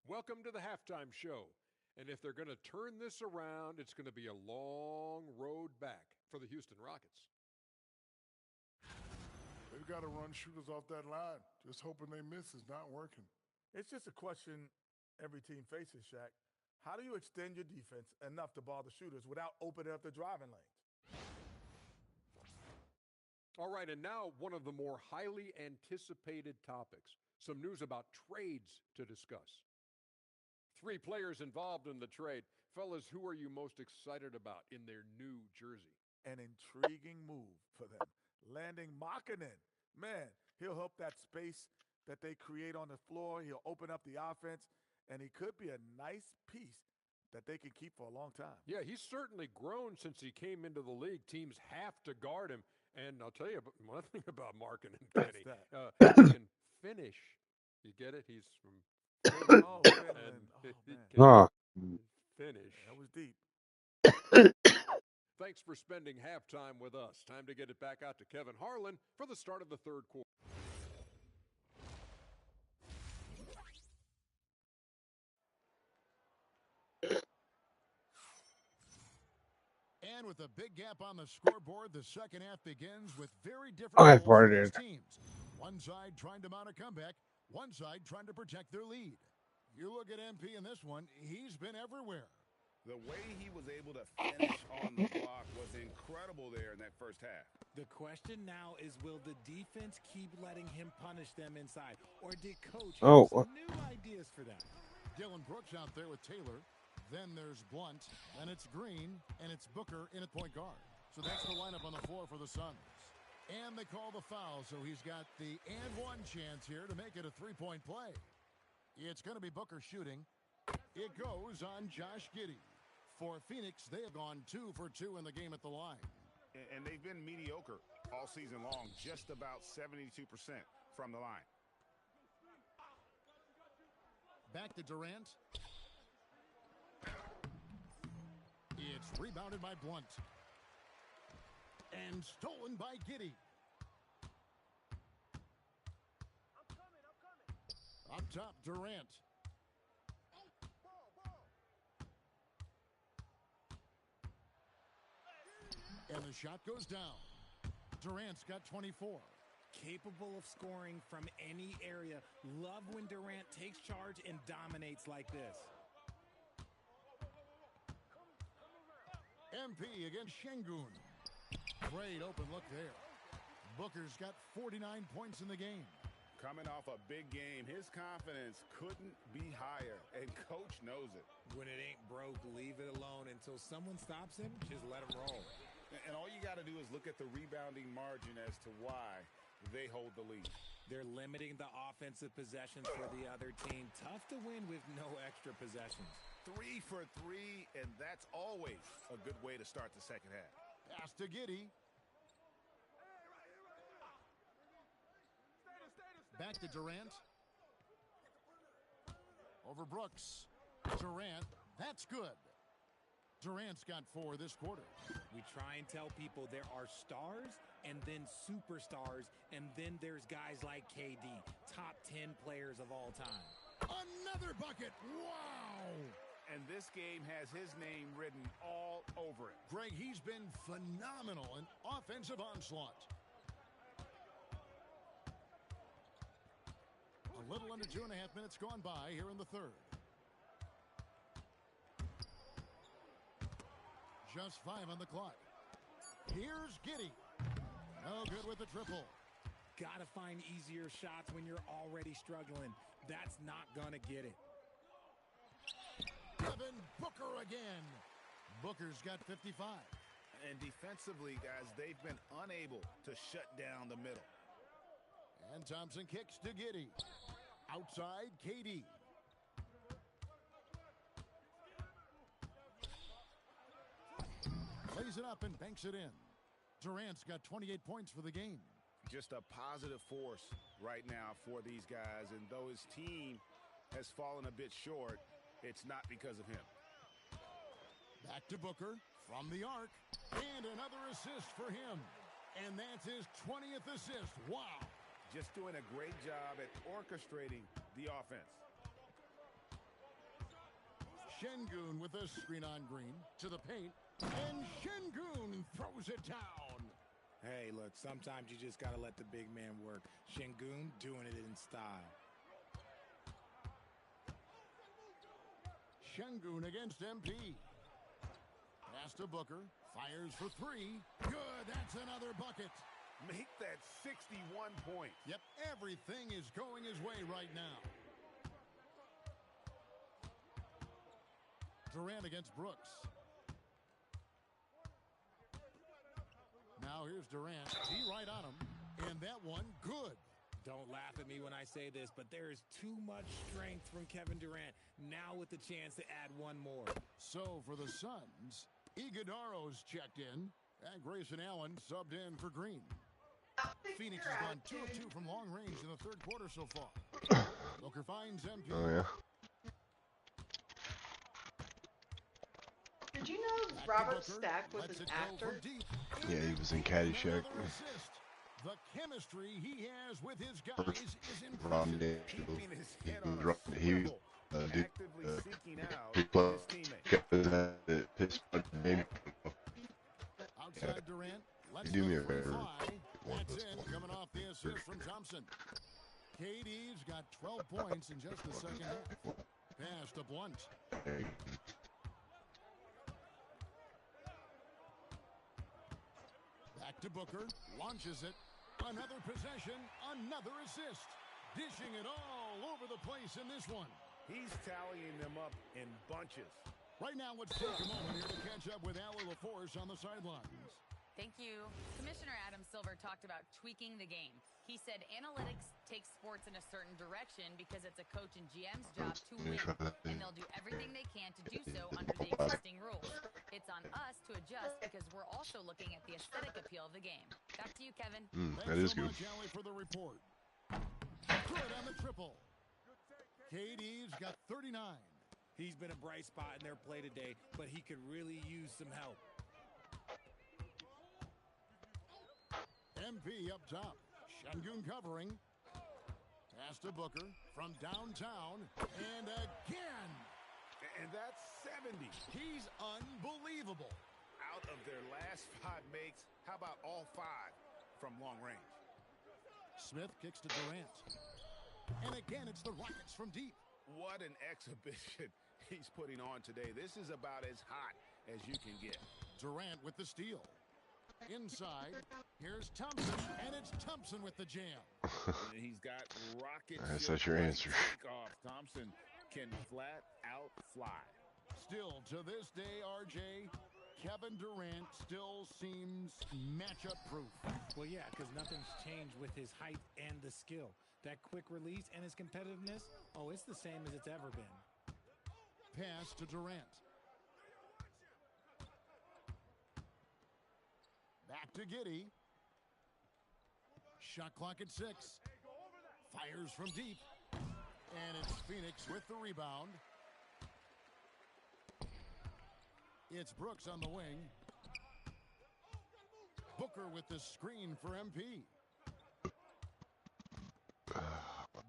Welcome to the halftime show. And if they're going to turn this around, it's going to be a long road back for the Houston Rockets. They've got to run shooters off that line. Just hoping they miss is not working. It's just a question every team faces, Shaq. How do you extend your defense enough to bother shooters without opening up the driving lanes? All right, and now one of the more highly anticipated topics. Some news about trades to discuss. 3 players involved in the trade. Fellas, who are you most excited about in their new jersey? An intriguing move for them. Landing Markkanen. Man, he'll help that space that they create on the floor. He'll open up the offense, and he could be a nice piece that they can keep for a long time. Yeah, he's certainly grown since he came into the league. Teams have to guard him. And I'll tell you one thing about Markkanen, Kenny. He can finish. You get it? He's from Oh, Finland. Oh, Finish. That was deep. Thanks for spending halftime with us. Time to get it back out to Kevin Harlan for the start of the third quarter. And with a big gap on the scoreboard, the second half begins with very different goals for these teams. One side trying to mount a comeback, one side trying to protect their lead. You look at MP in this one, he's been everywhere. The way he was able to finish on the block was incredible there in that first half. The question now is, will the defense keep letting him punish them inside? Or did Coach have some new ideas for them? Dylan Brooks out there with Taylor. Then there's Blunt, and it's Green, and it's Booker in at point guard. So that's the lineup on the floor for the Suns. And they call the foul, so he's got the and one chance here to make it a three-point play. It's going to be Booker shooting. It goes on Josh Giddey. For Phoenix, they have gone 2 for 2 in the game at the line. And they've been mediocre all season long, just about 72% from the line. Back to Durant. It's rebounded by Blunt. And stolen by Giddey. Up top, Durant. And the shot goes down. Durant's got 24. Capable of scoring from any area. Love when Durant takes charge and dominates like this. MP against Şengün. Great open look there. Booker's got 49 points in the game. Coming off a big game, his confidence couldn't be higher, and Coach knows it. When it ain't broke, leave it alone until someone stops him. Just let him roll. And all you got to do is look at the rebounding margin as to why they hold the lead. They're limiting the offensive possessions for the other team. Tough to win with no extra possessions. 3 for 3, and that's always a good way to start the second half. Pass to Giddey. Back to Durant. Over Brooks. Durant, that's good. Durant's got 4 this quarter. We try and tell people there are stars and then superstars, and then there's guys like KD, top 10 players of all time. Another bucket. Wow. And this game has his name written all over it. Greg, he's been phenomenal in offensive onslaught. A little under 2.5 minutes gone by here in the third. Just 5 on the clock. Here's Giddey. No good with the triple. Gotta find easier shots when you're already struggling. That's not gonna get it. Devin Booker again. Booker's got 55. And defensively, guys, they've been unable to shut down the middle. And Thompson kicks to Giddey. Outside, KD. Plays it up and banks it in. Durant's got 28 points for the game. Just a positive force right now for these guys. And though his team has fallen a bit short, it's not because of him. Back to Booker from the arc. And another assist for him. And that's his 20th assist. Wow. Just doing a great job at orchestrating the offense. Şengün with a screen on Green to the paint. And Şengün throws it down. Hey, look, sometimes you just got to let the big man work. Şengün doing it in style. Şengün against MP. Pass to Booker. Fires for 3. Good. That's another bucket. Make that 61 points. Yep, everything is going his way right now. Durant against Brooks. Now here's Durant. He right on him. And that one, good. Don't laugh at me when I say this, but there is too much strength from Kevin Durant. Now with the chance to add one more. So for the Suns, Iguodaro's checked in. And Grayson Allen subbed in for Green. Phoenix has gone 2 of 2 from long range in the third quarter so far. Booker finds MP. Oh, yeah. Did you know Robert Stack was an actor? Yeah, he was in Caddyshack. The chemistry he has with his guys is Ron impressive. Keeping his head he on was a he swivel, actively seeking out his teammates. Outside Durant, let's do me a go for favor. 5. That's in, coming off the assist from Thompson. KD's got 12 points in just the second half. Pass to Blunt. Back to Booker, launches it. Another possession, another assist. Dishing it all over the place in this one. He's tallying them up in bunches. Right now, let's take a moment here to catch up with Allie LaForce on the sidelines. Thank you. Commissioner Adam Silver talked about tweaking the game. He said analytics take sports in a certain direction because it's a coach and GM's job to win, and they'll do everything they can to do so under the existing rules. It's on us to adjust because we're also looking at the aesthetic appeal of the game. Back to you, Kevin. That is good. Thanks so much, Allie, for the report. Good on the triple. KD's got 39. He's been a bright spot in their play today, but he could really use some help. MP up top. Şengün covering. Pass to Booker from downtown. And again. And that's 70. He's unbelievable. Out of their last 5 makes, how about all 5 from long range? Smith kicks to Durant. And again, it's the Rockets from deep. What an exhibition he's putting on today. This is about as hot as you can get. Durant with the steal. Inside, here's Thompson, and it's Thompson with the jam. He's got rocket. That's your answer. Thompson can flat out fly. Still, to this day, RJ, Kevin Durant still seems matchup proof. Well, yeah, because nothing's changed with his height and the skill. That quick release and his competitiveness, oh, it's the same as it's ever been. Pass to Durant. Back to Giddey. Shot clock at 6. Fires from deep. And it's Phoenix with the rebound. It's Brooks on the wing. Booker with the screen for MP.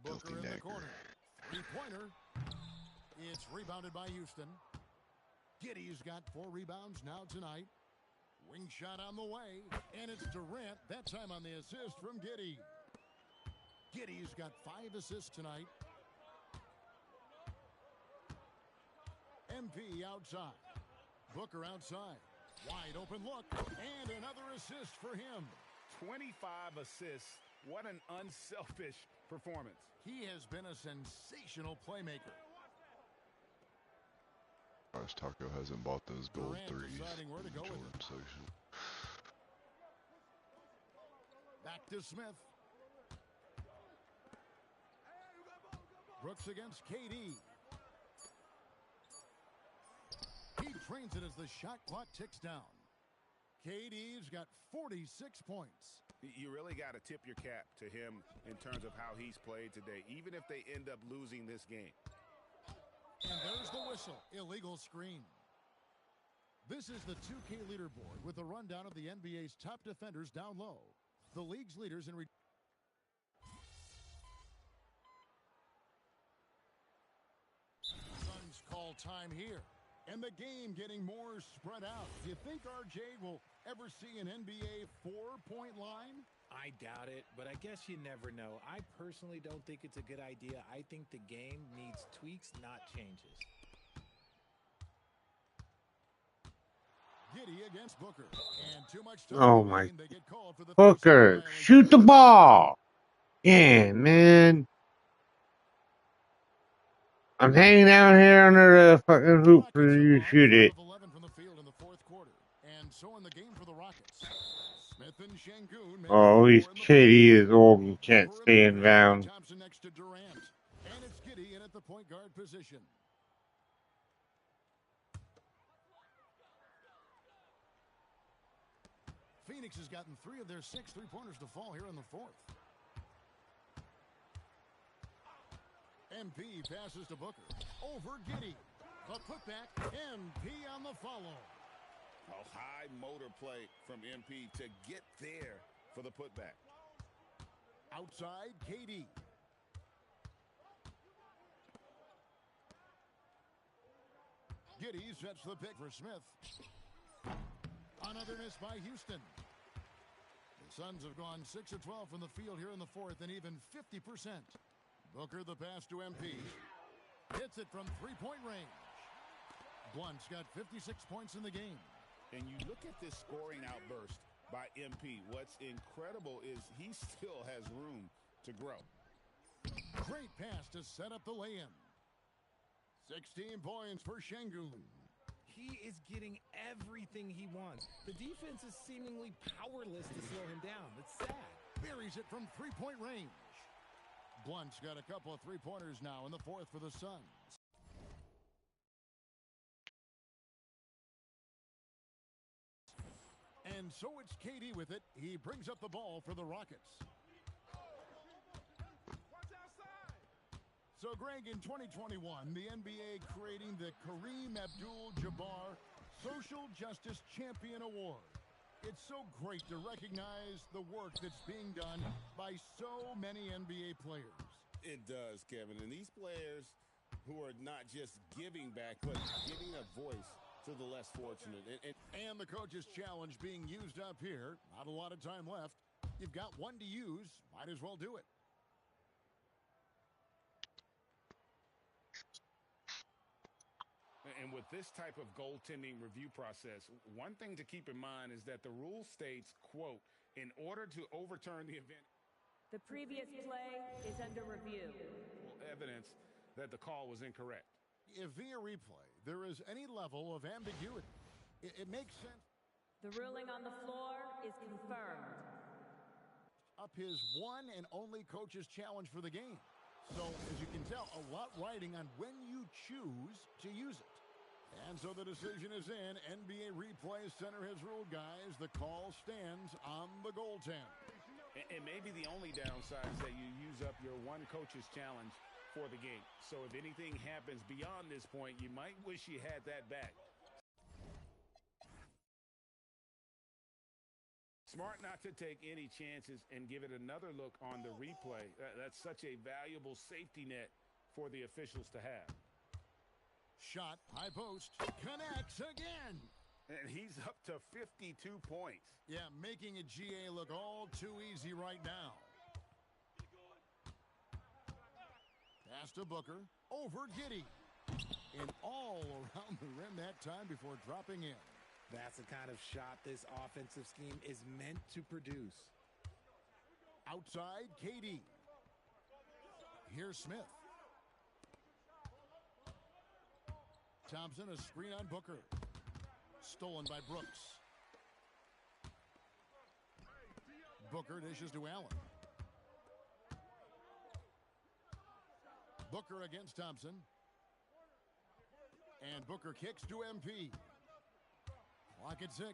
Booker in the corner. Three-pointer. It's rebounded by Houston. Giddey's got 4 rebounds now tonight. Wing shot on the way. And it's Durant, that time on the assist from Giddey. Giddey's got 5 assists tonight. MP outside. Booker outside. Wide open look. And another assist for him. 25 assists. What an unselfish performance. He has been a sensational playmaker. Taco hasn't bought those gold Durant threes deciding where to in go the with Jordan it. section. Back to Smith. Brooks against KD. He trains it as the shot clock ticks down. KD's got 46 points. You really got to tip your cap to him in terms of how he's played today, even if they end up losing this game. And there's the whistle. Illegal screen. This is the 2K leaderboard with a rundown of the NBA's top defenders down low. The league's leaders in Suns call time here. And the game getting more spread out. Do you think RJ will ever see an NBA 4-point line? I doubt it, but I guess you never know. I personally don't think it's a good idea. I think the game needs tweaks, not changes. Giddey against Booker. And too much time Oh my. they get called for the Booker, shoot the ball. Yeah, man. I'm hanging out here under the fucking hoop for you to shoot it. 11 from the field in the fourth quarter. And so in the game for the Rockets. Smith and Şengün make Oh, he's KD is old and can't stay in bounds. Thompson next to Durant. And it's Giddey in at the point guard position. Phoenix has gotten 3 of their 6 3-pointers to fall here in the fourth. MP passes to Booker. Over Giddey. A putback. MP on the follow. A high motor play from MP to get there for the putback. Outside, KD. Giddey sets the pick for Smith. Another miss by Houston. The Suns have gone 6 of 12 from the field here in the fourth and even 50%. Booker the pass to MP. Hits it from 3-point range. Blunt's got 56 points in the game. And you look at this scoring outburst by MP. What's incredible is he still has room to grow. Great pass to set up the lay-in. 16 points for Şengün. He is getting everything he wants. The defense is seemingly powerless to slow him down. It's sad. Buries it from 3-point range. Blunt's got a couple of 3-pointers now in the fourth for the Suns. And so it's KD with it. He brings up the ball for the Rockets. So, Greg, in 2021, the NBA creating the Kareem Abdul-Jabbar Social Justice Champion Award. It's so great to recognize the work that's being done by so many NBA players. It does, Kevin. And these players who are not just giving back, but giving a voice to the less fortunate. And the coach's challenge being used up here. Not a lot of time left. You've got one to use. Might as well do it. And with this type of goaltending review process, one thing to keep in mind is that the rule states, quote, in order to overturn the event, the previous play is under review. Evidence that the call was incorrect. If via replay there is any level of ambiguity, it makes sense. The ruling on the floor is confirmed. Up his one and only coach's challenge for the game. So, as you can tell, a lot riding on when you choose to use it. And so the decision is in. NBA Replay Center has ruled, guys. The call stands on the goaltend. And maybe the only downside is that you use up your one coach's challenge for the game. So if anything happens beyond this point, you might wish you had that back. Smart not to take any chances and give it another look on the replay. That's such a valuable safety net for the officials to have. Shot, high post, connects again. And he's up to 52 points. Yeah, making a GA look all too easy right now. Pass to Booker, over Giddey. And all around the rim that time before dropping in. That's the kind of shot this offensive scheme is meant to produce. Outside, KD. Here's Smith. Thompson, a screen on Booker. Stolen by Brooks. Booker dishes to Allen. Booker against Thompson. And Booker kicks to MP. Clock at 6.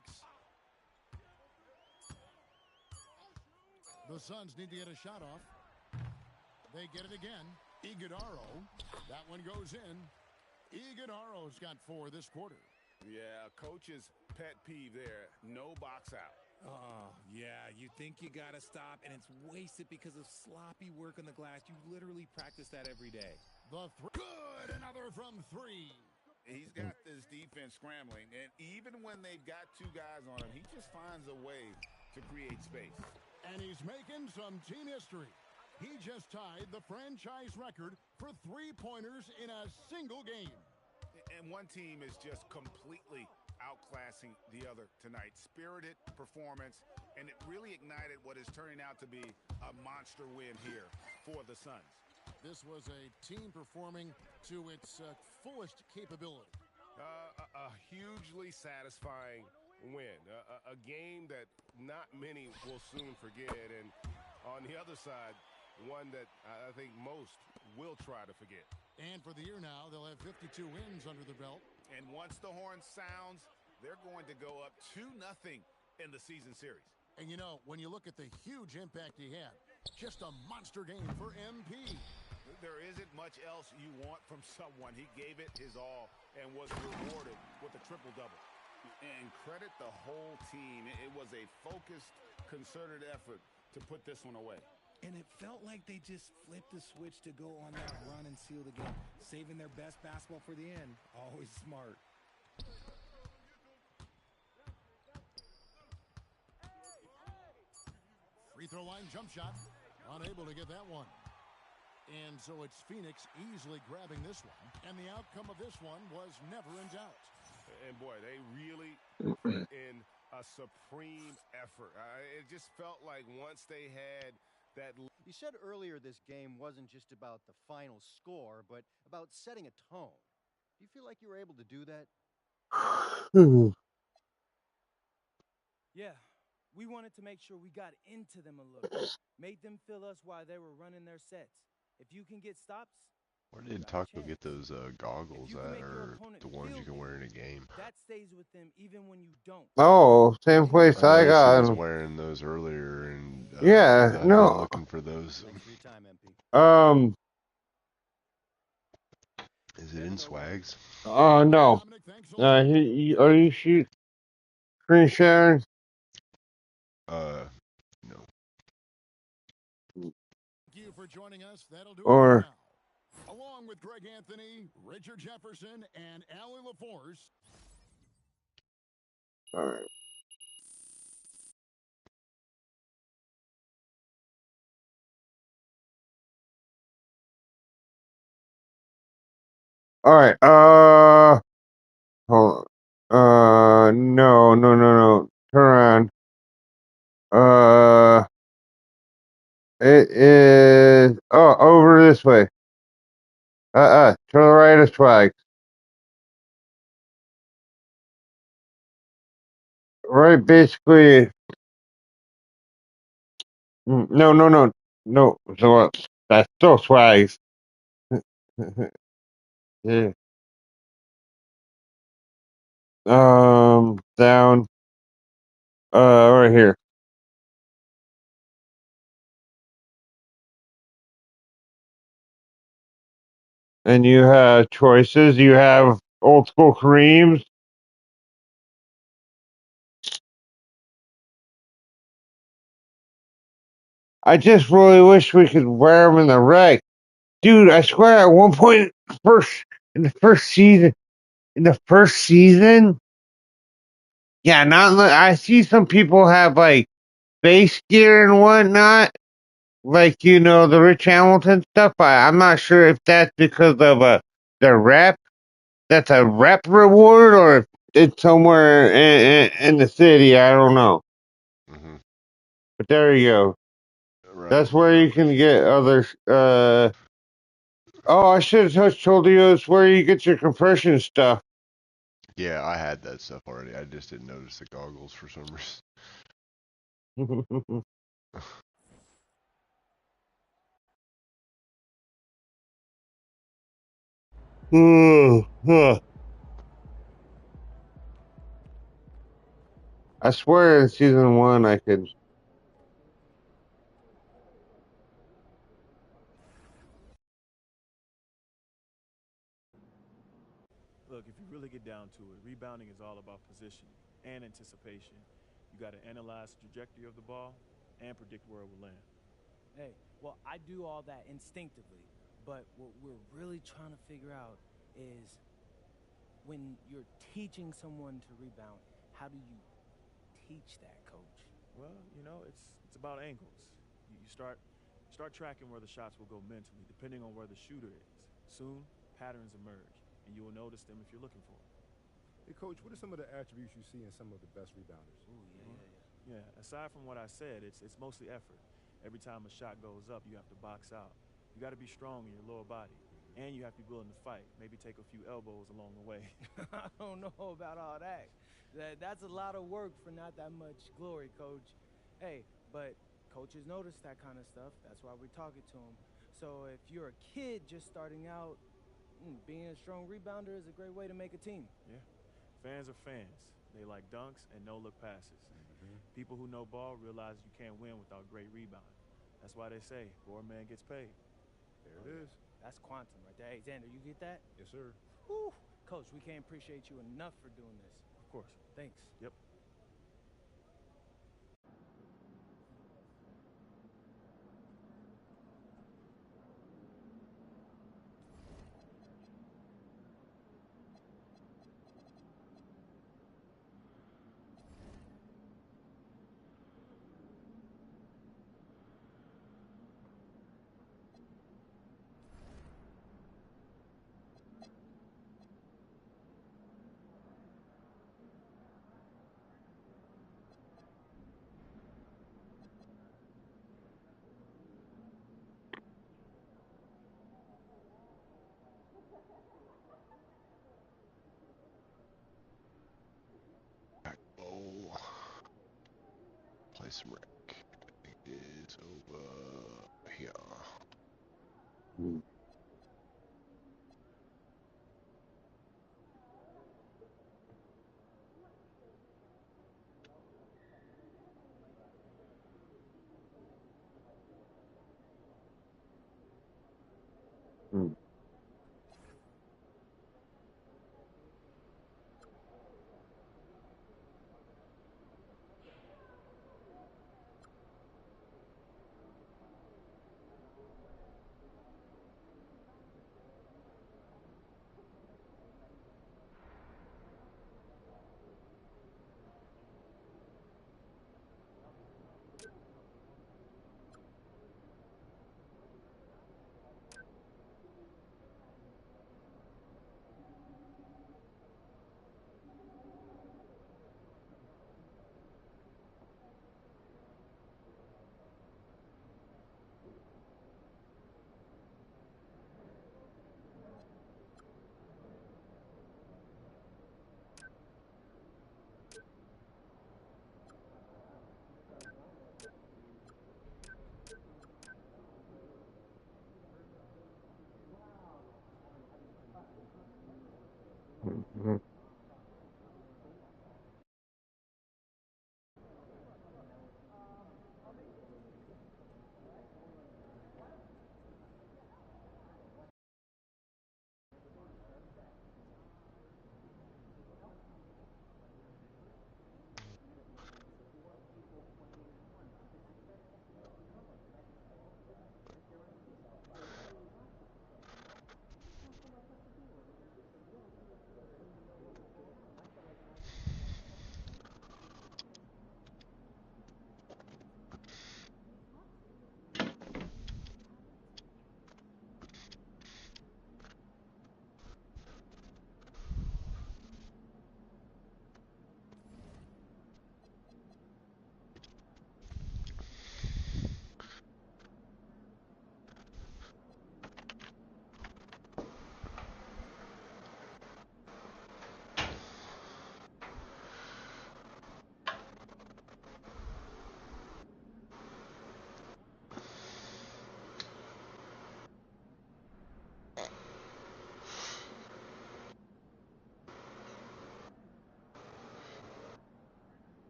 The Suns need to get a shot off. They get it again. Iguodaro. That one goes in. Iguodaro's got 4 this quarter. Yeah, coach's pet peeve there. No box out. Oh, yeah, you think you got to stop, and it's wasted because of sloppy work on the glass. You literally practice that every day. Good, another from 3. He's got this defense scrambling, and even when they've got 2 guys on him, he just finds a way to create space. And he's making some team history. He just tied the franchise record for 3-pointers in a single game. And one team is just completely outclassing the other tonight. Spirited performance, and it really ignited what is turning out to be a monster win here for the Suns. This was a team performing to its fullest capability. A hugely satisfying win. A game that not many will soon forget. And on the other side, one that I think most will try to forget. And for the year now, they'll have 52 wins under the belt. And once the horn sounds, they're going to go up 2-0 in the season series. And you know, when you look at the huge impact he had, just a monster game for MP. There isn't much else you want from someone. He gave it his all and was rewarded with a triple-double. And credit the whole team. It was a focused, concerted effort to put this one away. And it felt like they just flipped the switch to go on that run and seal the game, saving their best basketball for the end. Always smart. Free throw line jump shot. Unable to get that one. And so it's Phoenix easily grabbing this one. And the outcome of this one was never in doubt. And boy, they really put in a supreme effort. It just felt like once they had that. You said earlier this game wasn't just about the final score, but about setting a tone. Do you feel like you were able to do that? Yeah. We wanted to make sure we got into them a little. Made them feel us while they were running their sets. If you can get stops. Where did Taco get those goggles at, or the ones you can wear in a game? That stays with them even when you don't. Oh, same place I got. I was wearing those earlier, and yeah, no. looking for those. Is it in Swags? No. Are you screen sharing? No. Thank you for joining us. That'll do it Or now. Along with Greg Anthony, Richard Jefferson, and Allie LaForce. all right. All right. Hold on. No. Turn around. It is over this way. To the right of Swags. right, basically. No. So that's still swags. Yeah. Down. Right here. And you have choices. You have old school creams. I just really wish we could wear them in the rec. Dude, I swear at one point in the first season, yeah, I see some people have like base gear and whatnot, like the Rich Hamilton stuff. I'm not sure if that's because of the rep. That's a rep reward, or if it's somewhere in the city. I don't know. Mm-hmm. But there you go. Right. That's where you can get other. Oh, I should have told you it's where you get your compression stuff. Yeah, I had that stuff already. I just didn't notice the goggles for some reason. I swear in season 1 I could. Look, if you really get down to it, rebounding is all about position and anticipation. You got to analyze the trajectory of the ball and predict where it will land. Hey, well, I do all that instinctively, but what we're really trying to figure out is when you're teaching someone to rebound, how do you teach that, coach? Well, it's about angles. You start tracking where the shots will go mentally, depending on where the shooter is. Soon, patterns emerge, and you will notice them if you're looking for them. Hey, Coach, what are some of the attributes you see in some of the best rebounders? Yeah, aside from what I said, it's mostly effort. Every time a shot goes up, you have to box out. You got to be strong in your lower body, and you have to be willing to fight. Maybe take a few elbows along the way. I don't know about all that. That's a lot of work for not that much glory, coach. Hey, but coaches notice that kind of stuff. That's why we're talking to them. So if you're a kid just starting out, being a strong rebounder is a great way to make a team. Yeah. Fans are fans. They like dunks and no-look passes. People who know ball realize you can't win without great rebounding. That's why they say, board man gets paid. There it is. That's quantum right there. Hey, Xander, you get that? Yes, sir. Whew. Coach, we can't appreciate you enough for doing this. Of course. Thanks. Yep. Oh, play some rec. It is over here. Mhm.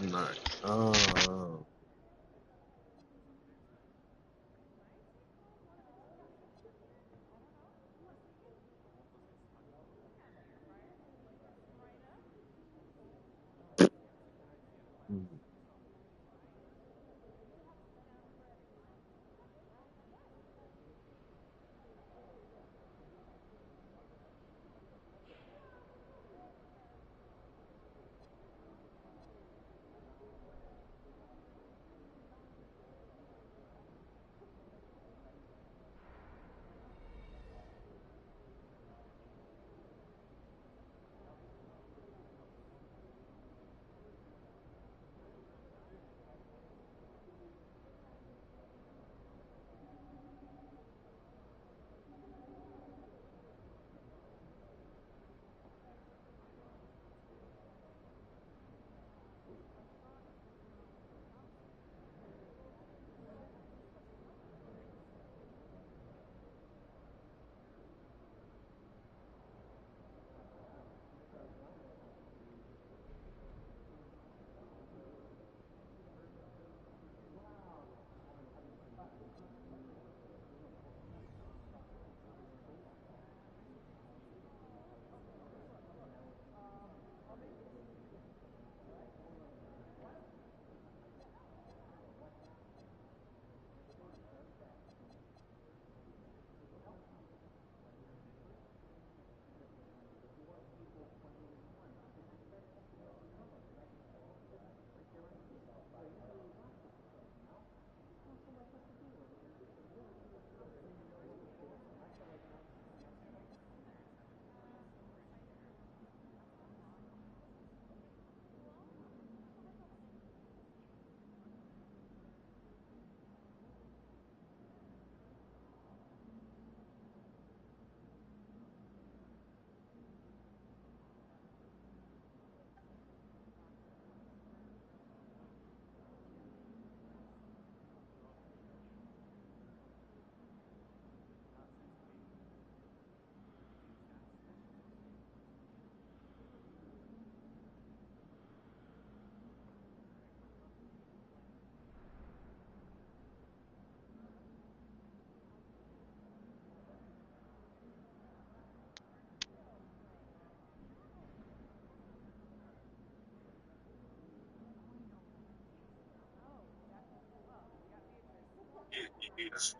Nice. Oh. Mhm. Yes.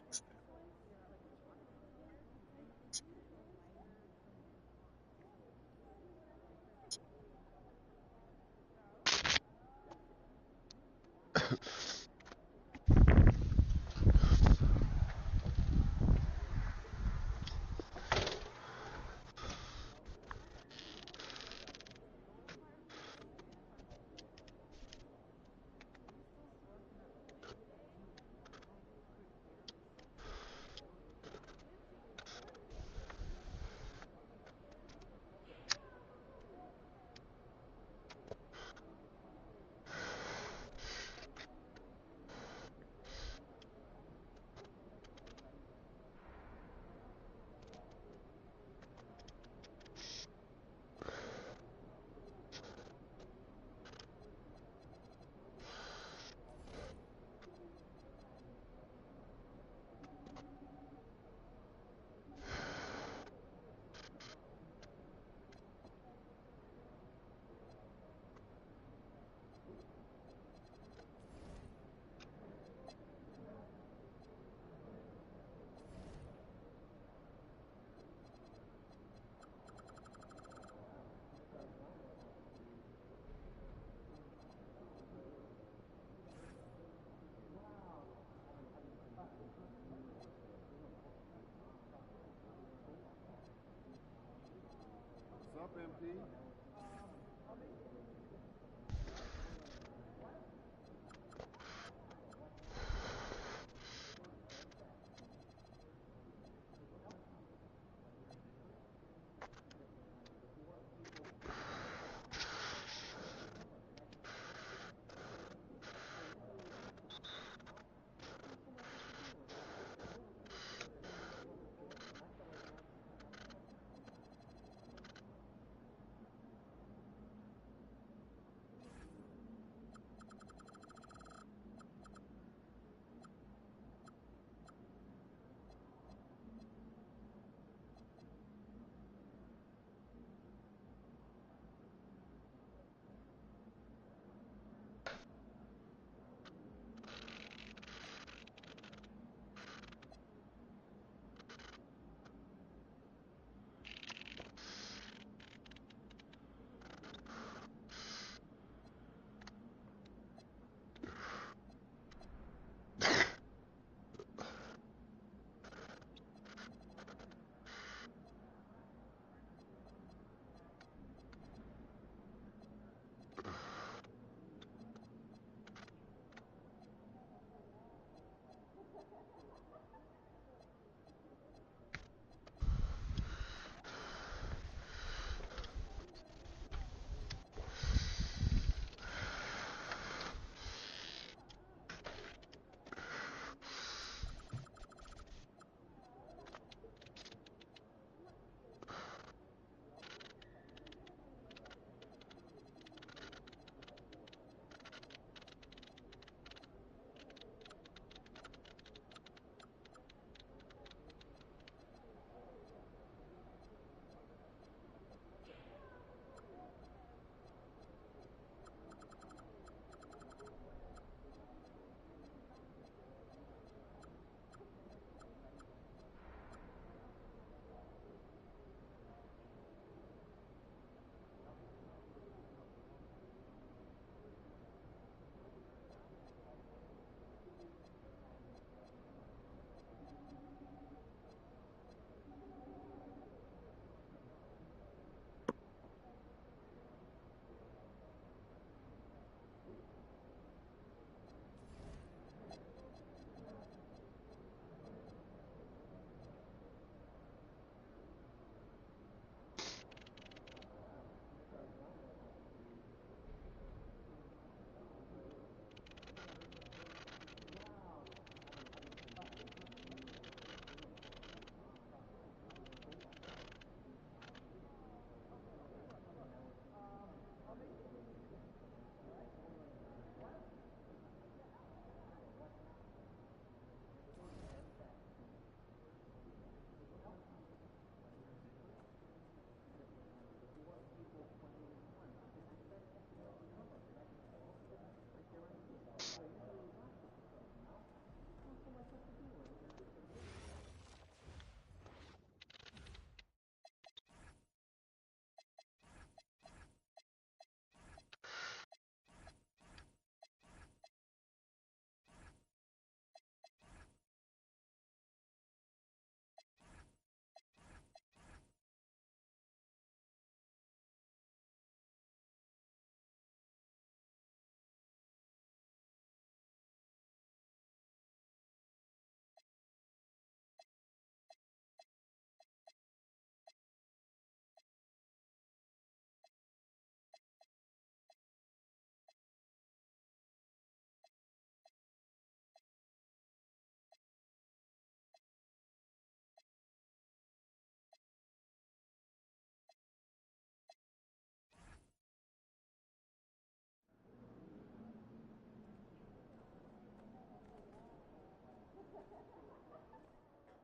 MP.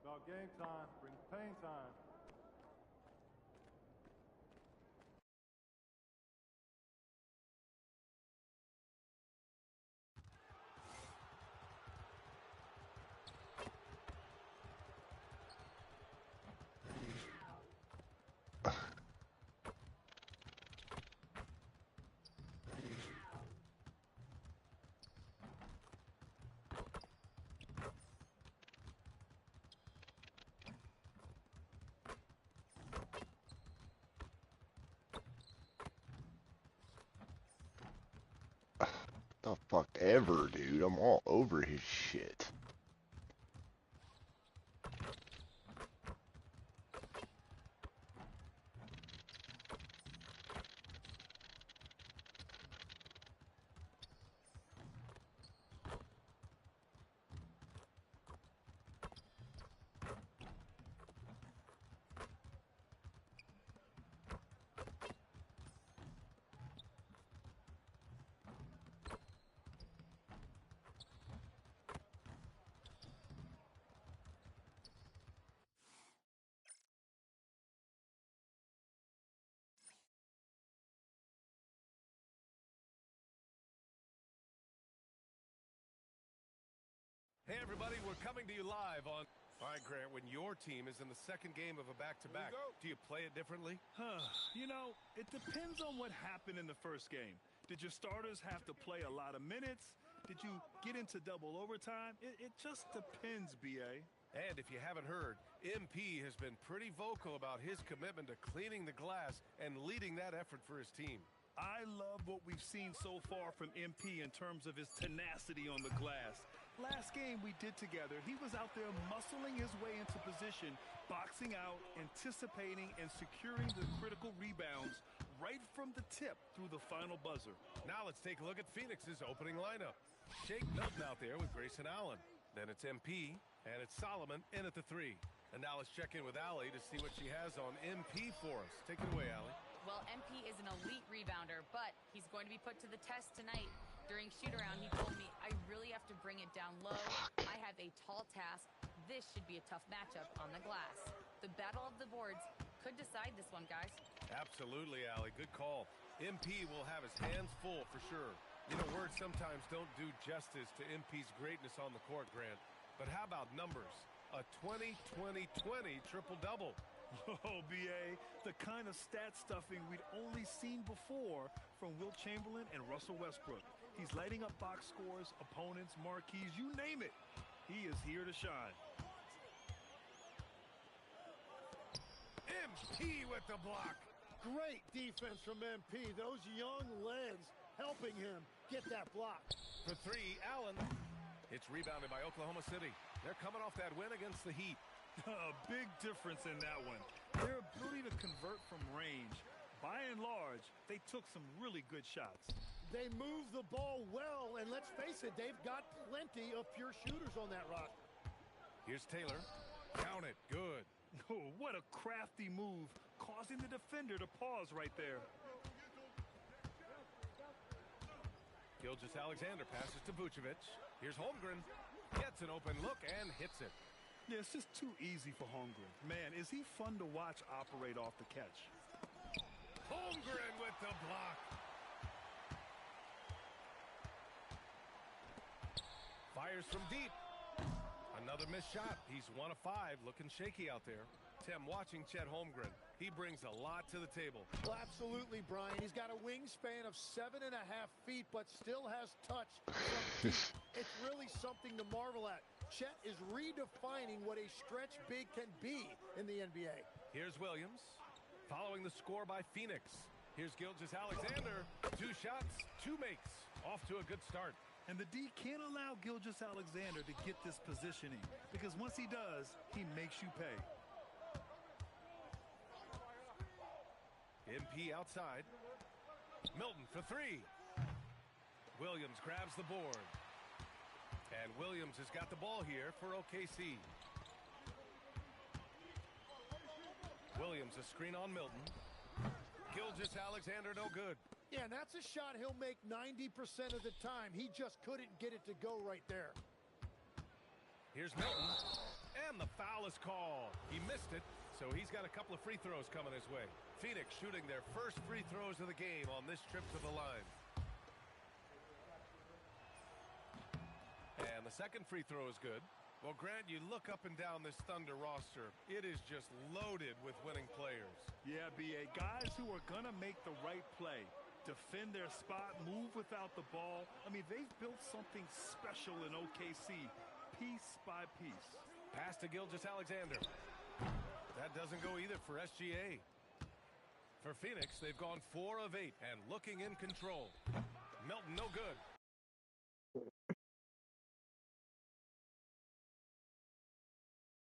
About game time, bring pain time. The fuck ever, dude. I'm all over his shit. Hey, everybody, we're coming to you live on... All right, Grant, when your team is in the second game of a back-to-back, do you play it differently? You know, it depends on what happened in the first game. Did your starters have to play a lot of minutes? Did you get into double overtime? It just depends, B.A. And if you haven't heard, MP has been pretty vocal about his commitment to cleaning the glass and leading that effort for his team. I love what we've seen so far from MP in terms of his tenacity on the glass. Last game we did together, he was out there muscling his way into position, boxing out, anticipating, and securing the critical rebounds right from the tip through the final buzzer. Now let's take a look at Phoenix's opening lineup. Shake Milton out there with Grayson Allen. Then it's MP, and it's Solomon in at the 3. And now let's check in with Allie to see what she has on MP for us. Take it away, Allie. Well, MP is an elite rebounder, but he's going to be put to the test tonight. During shoot-around, he told me, I really have to bring it down low. I have a tall task. This should be a tough matchup on the glass. The battle of the boards could decide this one, guys. Absolutely, Allie. Good call. MP will have his hands full for sure. You know, words sometimes don't do justice to MP's greatness on the court, Grant. But how about numbers? A 20-20-20 triple-double. Oh, B.A., the kind of stat stuffing we'd only seen before from Wilt Chamberlain and Russell Westbrook. He's lighting up box scores, opponents, marquees, you name it. He is here to shine. MP with the block. Great defense from MP. Those young legs helping him get that block. For 3, Allen. It's rebounded by Oklahoma City. They're coming off that win against the Heat. A big difference in that one. Their ability to convert from range. By and large, they took some really good shots. They move the ball well, and let's face it, they've got plenty of pure shooters on that roster. Here's Taylor. Count it. Good. Oh, what a crafty move, causing the defender to pause right there. Gilgeous-Alexander passes to Vucevic. Here's Holmgren. Gets an open look and hits it. Yeah, it's just too easy for Holmgren. Man, is he fun to watch operate off the catch. Holmgren with the block. Fires from deep. Another missed shot. He's 1 of 5, looking shaky out there. Tim, watching Chet Holmgren, he brings a lot to the table. Well, absolutely, Brian. He's got a wingspan of 7.5 feet, but still has touch from deep. It's really something to marvel at. Chet is redefining what a stretch big can be in the NBA. Here's Williams, following the score by Phoenix. Here's Gilgeous-Alexander. 2 shots, 2 makes. Off to a good start. And the D can't allow Gilgeous-Alexander to get this positioning, because once he does, he makes you pay. MP outside. Milton for 3. Williams grabs the board. And Williams has got the ball here for OKC. Williams a screen on Milton. Gilgeous-Alexander no good. Yeah, and that's a shot he'll make 90% of the time. He just couldn't get it to go right there. Here's Milton. And the foul is called. He missed it, so he's got a couple of free throws coming his way. Phoenix shooting their first free throws of the game on this trip to the line. And the second free throw is good. Well, Grant, you look up and down this Thunder roster. It is just loaded with winning players. Yeah, B.A., guys who are going to make the right play. Defend their spot, move without the ball. I mean, they've built something special in OKC, piece by piece. Pass to Gilgeous-Alexander. That doesn't go either for SGA. For Phoenix, they've gone 4 of 8 and looking in control. Milton no good.